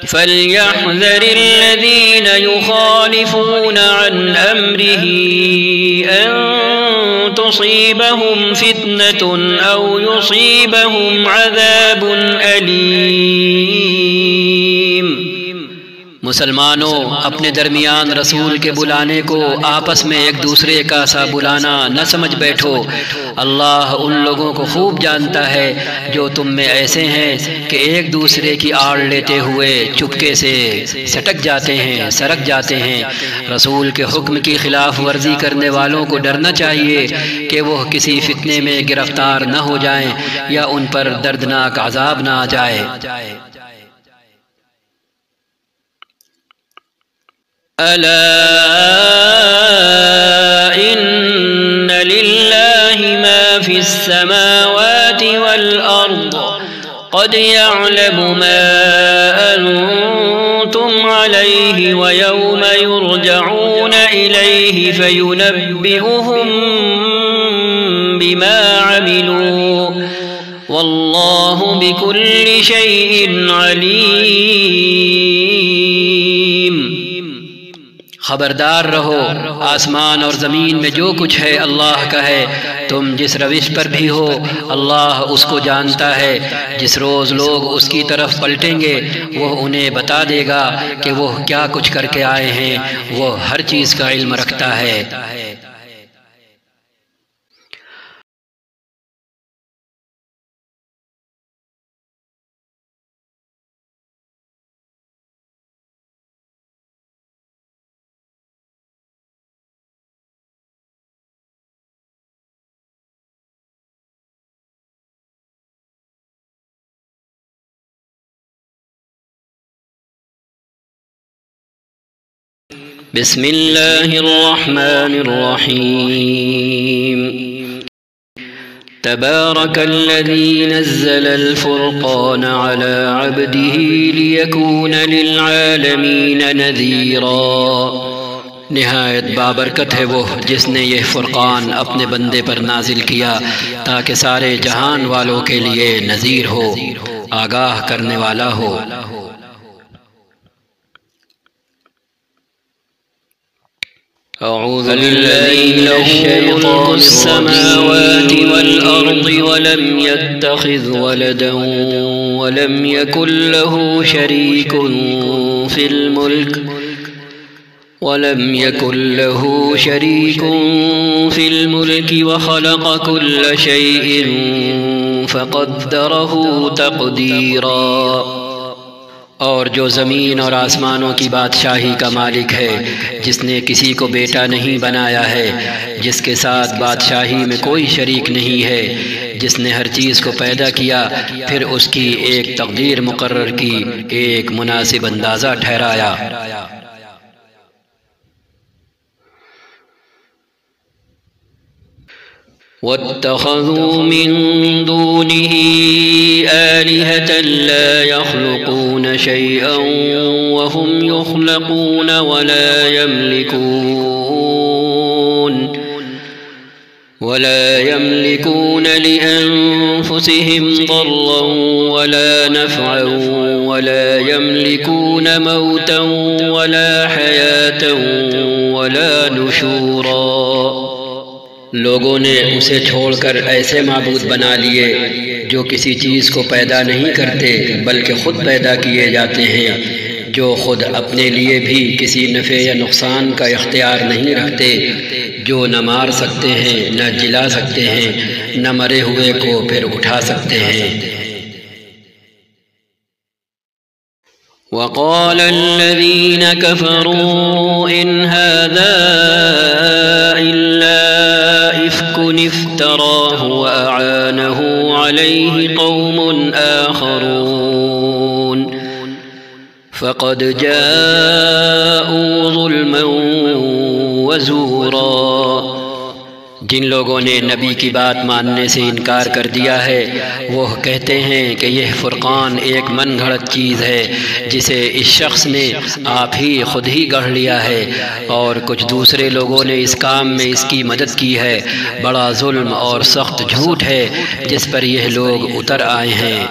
B: فليحذر الذين يخالفون عن أمره أن تصيبهم فتنة أو يصيبهم عذاب أليم۔
A: مسلمانوں، اپنے درمیان رسول کے بلانے کو آپس میں ایک دوسرے کا سا بلانا نہ سمجھ بیٹھو۔ اللہ ان لوگوں کو خوب جانتا ہے جو تم میں ایسے ہیں کہ ایک دوسرے کی آڑ لیتے ہوئے چپکے سے سٹک جاتے ہیں، سرک جاتے ہیں۔ رسول کے حکم کی خلاف ورزی کرنے والوں کو ڈرنا چاہیے کہ وہ کسی فتنے میں گرفتار نہ ہو جائیں یا ان پر دردناک عذاب نہ آ جائے۔
B: ألا إن لله ما في السماوات والأرض قد يعلم ما أنتم عليه ويوم يرجعون إليه فينبئهم بما عملوا والله بكل شيء عليم۔
A: خبردار رہو، آسمان اور زمین میں جو کچھ ہے اللہ کا ہے، تم جس روش پر بھی ہو اللہ اس کو جانتا ہے۔ جس روز لوگ اس کی طرف پلٹیں گے وہ انہیں بتا دے گا کہ وہ کیا کچھ کر کے آئے ہیں، وہ ہر چیز کا علم رکھتا ہے۔
B: بسم الله الرحمن الرحيم تبارك الذي نزل الفرقان على عبده ليكون للعالمين نذيرا
A: نہایت بابرکت ہے وہ جس نے یہ فرقان اپنے بندے پر نازل کیا تاکہ سارے جہان والوں کے لیے نذیر ہو، آگاہ کرنے والا ہو۔
B: أعوذ بالله له ملك السماوات والأرض ولم يتخذ ولدا ولم يكن له شريك في الملك وخلق كل شيء فقدره تقديرا۔
A: اور جو زمین اور آسمانوں کی بادشاہی کا مالک ہے، جس نے کسی کو بیٹا نہیں بنایا ہے، جس کے ساتھ بادشاہی میں کوئی شریک نہیں ہے، جس نے ہر چیز کو پیدا کیا پھر اس کی ایک تقدیر مقرر کی، ایک مناسب اندازہ ٹھہرایا۔
B: واتخذوا من دونه آلهة لا يخلقون شيئا وهم يخلقون ولا يملكون لأنفسهم ضرا ولا نفعا ولا يملكون موتا ولا حياة ولا نشورا۔
A: لوگوں نے اسے چھوڑ کر ایسے معبود بنا لیے جو کسی چیز کو پیدا نہیں کرتے بلکہ خود پیدا کیے جاتے ہیں، جو خود اپنے لیے بھی کسی نفع یا نقصان کا اختیار نہیں رکھتے، جو نہ مار سکتے ہیں نہ جلا سکتے ہیں، نہ مرے ہوئے کو پھر اٹھا سکتے ہیں۔
B: وقال الذين كفروا إن هذا إلا إفك افتراه وأعانه عليه قوم آخرون فقد جاءوا ظلما وزورا۔
A: جن لوگوں نے نبی کی بات ماننے سے انکار کر دیا ہے وہ کہتے ہیں کہ یہ فرقان ایک من گھڑت چیز ہے جسے اس شخص نے آپ ہی خود ہی گڑھ لیا ہے، اور کچھ دوسرے لوگوں نے اس کام میں اس کی مدد کی ہے۔ بڑا ظلم اور سخت جھوٹ ہے جس پر یہ لوگ اتر آئے ہیں۔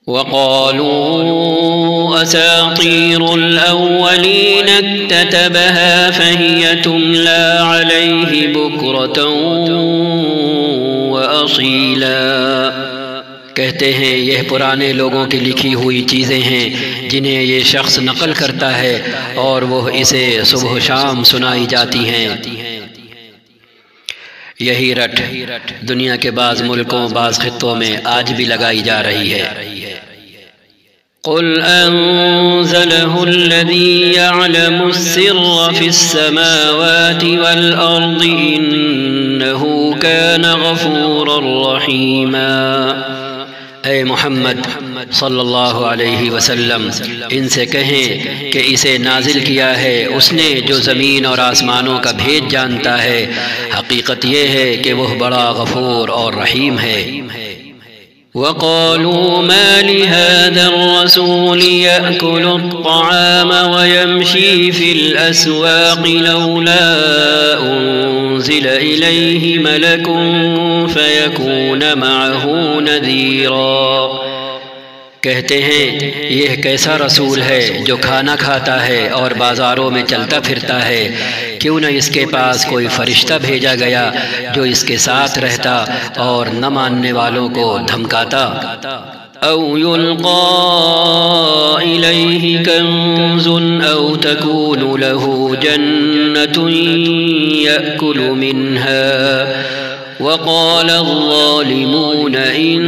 B: وقالوا أساطير الأولين اكتتبها فهي تملى عليه بكرة وأصيلا۔
A: کہتے ہیں یہ پرانے لوگوں کی لکھی ہوئی چیزیں ہیں جنہیں یہ شخص نقل کرتا ہے اور وہ اسے صبح و شام سنائی جاتی ہیں۔ یہی رٹ دنیا کے بعض ملکوں بعض خطوں میں آج بھی لگائی جا رہی ہے۔
B: قل أنزله الذي يعلم السر في السماوات والأرض إنه كان غفورا رحيما۔
A: اے محمد صلی اللہ علیہ وسلم ان سے کہیں کہ اسے نازل کیا ہے اس نے جو زمین اور آسمانوں کا بھید جانتا ہے، حقیقت یہ ہے کہ وہ بڑا غفور اور رحیم ہے۔
B: وقالوا ما لهذا الرسول يأكل الطعام ويمشي في الأسواق لولا أنزل إليه ملك فيكون معه نذيرا۔
A: کہتے ہیں یہ کیسا رسول ہے جو کھانا کھاتا ہے اور بازاروں میں چلتا پھرتا ہے، کیوں نہ اس کے پاس کوئی فرشتہ بھیجا گیا جو اس کے ساتھ رہتا اور نہ ماننے والوں کو دھمکاتا۔
B: أو يلقى إليه كنز أو تكون له جنة يأكل منها وقال الظالمون إن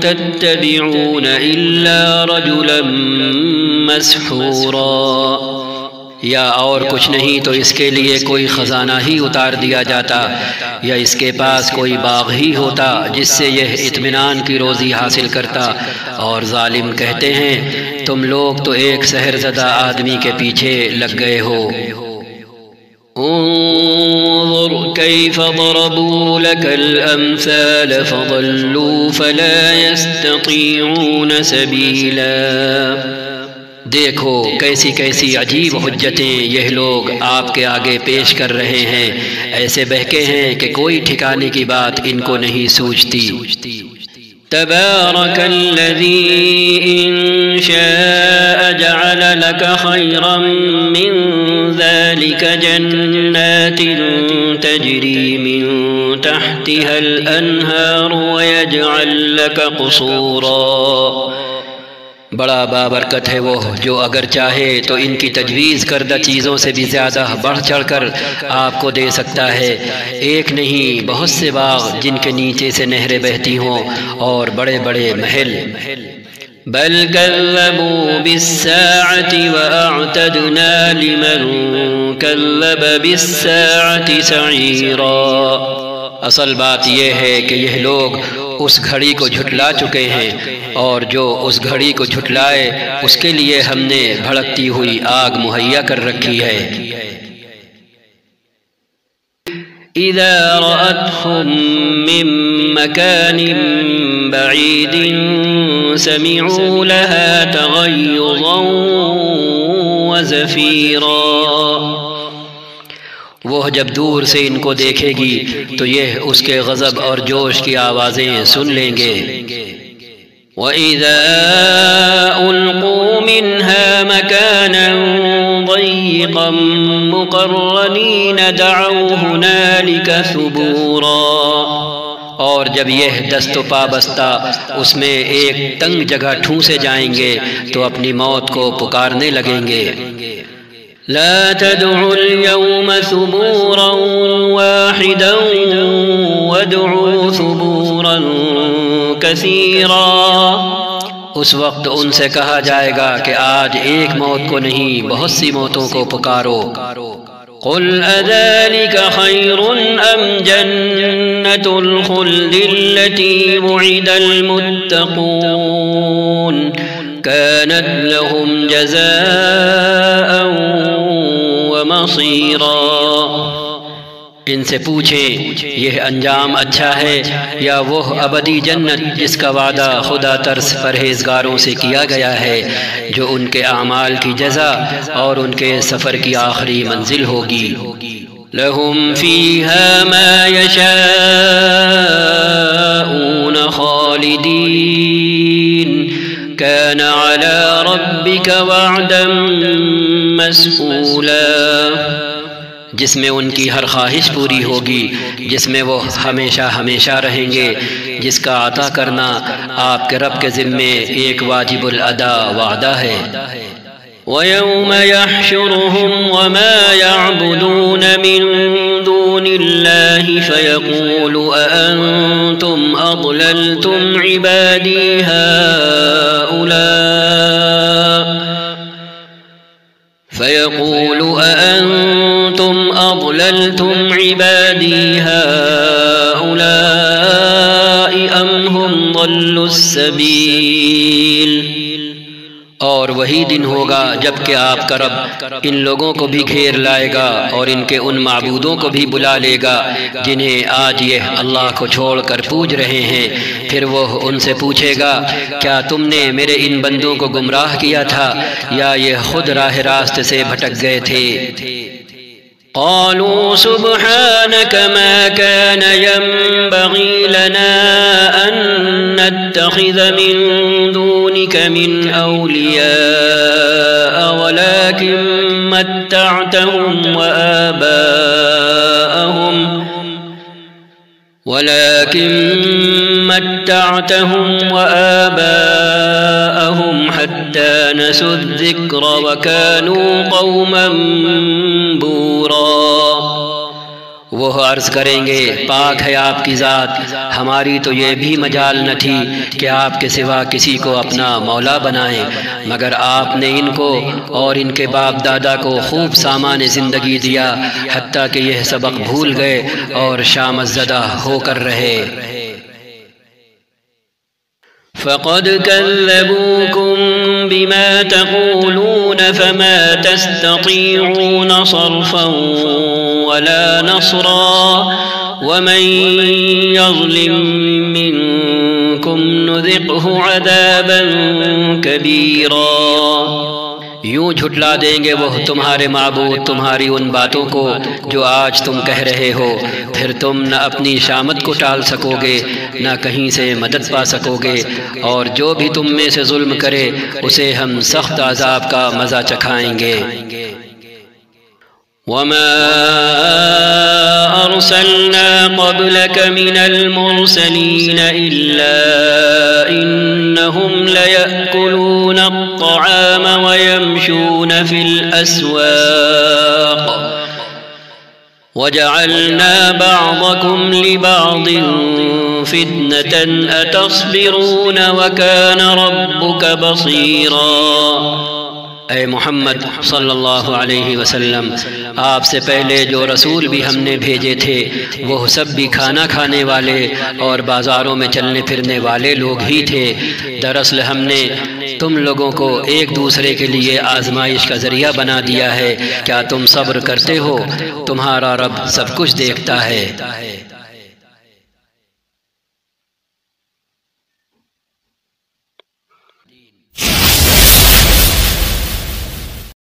B: تتبعون إلا رجلا مسحورا۔
A: یا اور کچھ نہیں تو اس کے لیے کوئی خزانہ ہی اتار دیا جاتا، یا اس کے پاس کوئی باغ ہی ہوتا جس سے یہ اطمینان کی روزی حاصل کرتا۔ اور ظالم کہتے ہیں تم لوگ تو ایک سحر زدہ آدمی کے پیچھے لگ گئے ہو۔
B: انظر كيف ضربوا لك الأمثال فضلوا فلا يستطيعون سبيلا۔
A: دیکھو کیسی کیسی عجیب حجتیں یہ لوگ آپ کے آگے پیش کر رہے ہیں، ایسے بہکے ہیں کہ کوئی ٹھکانے کی بات ان کو نہیں سوچتی۔
B: تبارك الذي إن شاء جعل لك خيرا من ذلك جنات تجري من تحتها الأنهار ويجعل لك قصورا۔
A: بڑا بابرکت ہے وہ جو اگر چاہے تو ان کی تجویز کردہ چیزوں سے بھی زیادہ بڑھ چڑھ کر آپ کو دے سکتا ہے، ایک نہیں بہت سے باغ جن کے نیچے سے نہریں بہتی ہوں اور بڑے بڑے محل۔
B: بل كذبوا بالساعة وأعتدنا لمن كذب بالساعة سعيرا۔
A: اصل بات یہ ہے کہ یہ لوگ اس گھڑی کو جھٹلا چکے ہیں، اور جو اس گھڑی کو جھٹلائے اس کے لیے ہم نے بھڑکتی ہوئی آگ مہیا کر رکھی ہے۔
B: اذا رأتهم من مكان بعيد سمعوا لها تغيظا وزفيرا۔
A: وہ جب دور سے ان کو دیکھے گی تو یہ اس کے غضب اور جوش کی آوازیں سن لیں گے۔
B: وَإِذَا أُلْقُوا مِنْهَا مَكَانًا ضَيِّقًا مُقَرَّنِينَ دَعَوْا هُنَالِكَ ثُبُورًا۔
A: اور جب یہ دست و پا بستہ اس میں ایک تنگ جگہ ٹھونسے جائیں گے تو اپنی موت کو پکارنے لگیں گے۔
B: لا تدعوا اليوم ثبورا واحدا وادعوا ثبورا كثيرا۔
A: اس وقت ان سے کہا جائے گا کہ آج ایک موت کو نہیں بہت سی موتوں کو پکارو۔
B: قل أذلك خير أم جنة الخلد التي وعد المتقون كانت لهم جزاء ومصيرا۔
A: ان سے پوچھیں یہ انجام اچھا ہے یا وہ ابدی جنت جس کا وعدہ خدا ترس پرہیزگاروں سے کیا گیا ہے، جو ان کے اعمال کی جزا اور ان کے سفر کی آخری منزل ہوگی۔
B: لهم فيها ما يشاءون خالدين كان على ربك وعدا مسئولا۔
A: جس میں ان کی ہر خواہش پوری ہوگی، جس میں وہ ہمیشہ ہمیشہ رہیں گے، جس کا عطا کرنا آپ کے رب کے ذمے ایک واجب الادا وعدہ ہے۔
B: وَيَوْمَ يَحْشُرُهُمْ وَمَا يَعْبُدُونَ مِن دُونِ اللَّهِ فَيَقُولُ أَأَنْتُمْ أَضْلَلْتُمْ عِبَادِي هَؤُلَاءِ أَمْ هُمْ ضَلُّوا السَّبِيلَ۔
A: اور وہی دن ہوگا جب کہ آپ کا رب ان لوگوں کو بھی گھیر لائے گا اور ان کے ان معبودوں کو بھی بلا لے گا جنہیں آج یہ اللہ کو چھوڑ کر پوج رہے ہیں۔ پھر وہ ان سے پوچھے گا کیا تم نے میرے ان بندوں کو گمراہ کیا تھا یا یہ خود راہ راست سے بھٹک گئے تھے؟
B: قالوا سبحانك ما كان ينبغي لنا أن نتخذ من دونك من أولياء ولكن متعتهم وآباءهم حتى نسوا الذكر وكانوا قوما بورا۔
A: وہ عرض کریں گے پاک ہے آپ کی ذات، ہماری تو یہ بھی مجال نہ تھی کہ آپ کے سوا کسی کو اپنا مولا بنائیں، مگر آپ نے ان کو اور ان کے باپ دادا کو خوب سامان زندگی دیا حتیٰ کہ یہ سبق بھول گئے اور شامت زدہ ہو کر رہے۔
B: فقد كذبوكم بما تقولون فما تستطيعون صرفا ولا نصرا ومن يظلم منكم نذقه عذابا كبيرا۔
A: یوں جھٹلا دیں گے وہ تمہارے معبود تمہاری ان باتوں کو جو آج تم کہہ رہے ہو، پھر تم نہ اپنی شامت کو ٹال سکو گے نہ کہیں سے مدد پا سکو گے، اور جو بھی تم میں سے ظلم کرے اسے ہم سخت عذاب کا مزہ چکھائیں گے۔
B: وما أرسلنا قبلك من المرسلين إلا إنهم ليأكلون الطعام ويمشون في الأسواق وجعلنا بعضكم لبعض فتنة أتصبرون وكان ربك بصيرا۔
A: اے محمد صلی اللہ علیہ وسلم، آپ سے پہلے جو رسول بھی ہم نے بھیجے تھے وہ سب بھی کھانا کھانے والے اور بازاروں میں چلنے پھرنے والے لوگ ہی تھے۔ دراصل ہم نے تم لوگوں کو ایک دوسرے کے لیے آزمائش کا ذریعہ بنا دیا ہے، کیا تم صبر کرتے ہو؟ تمہارا رب سب کچھ دیکھتا ہے۔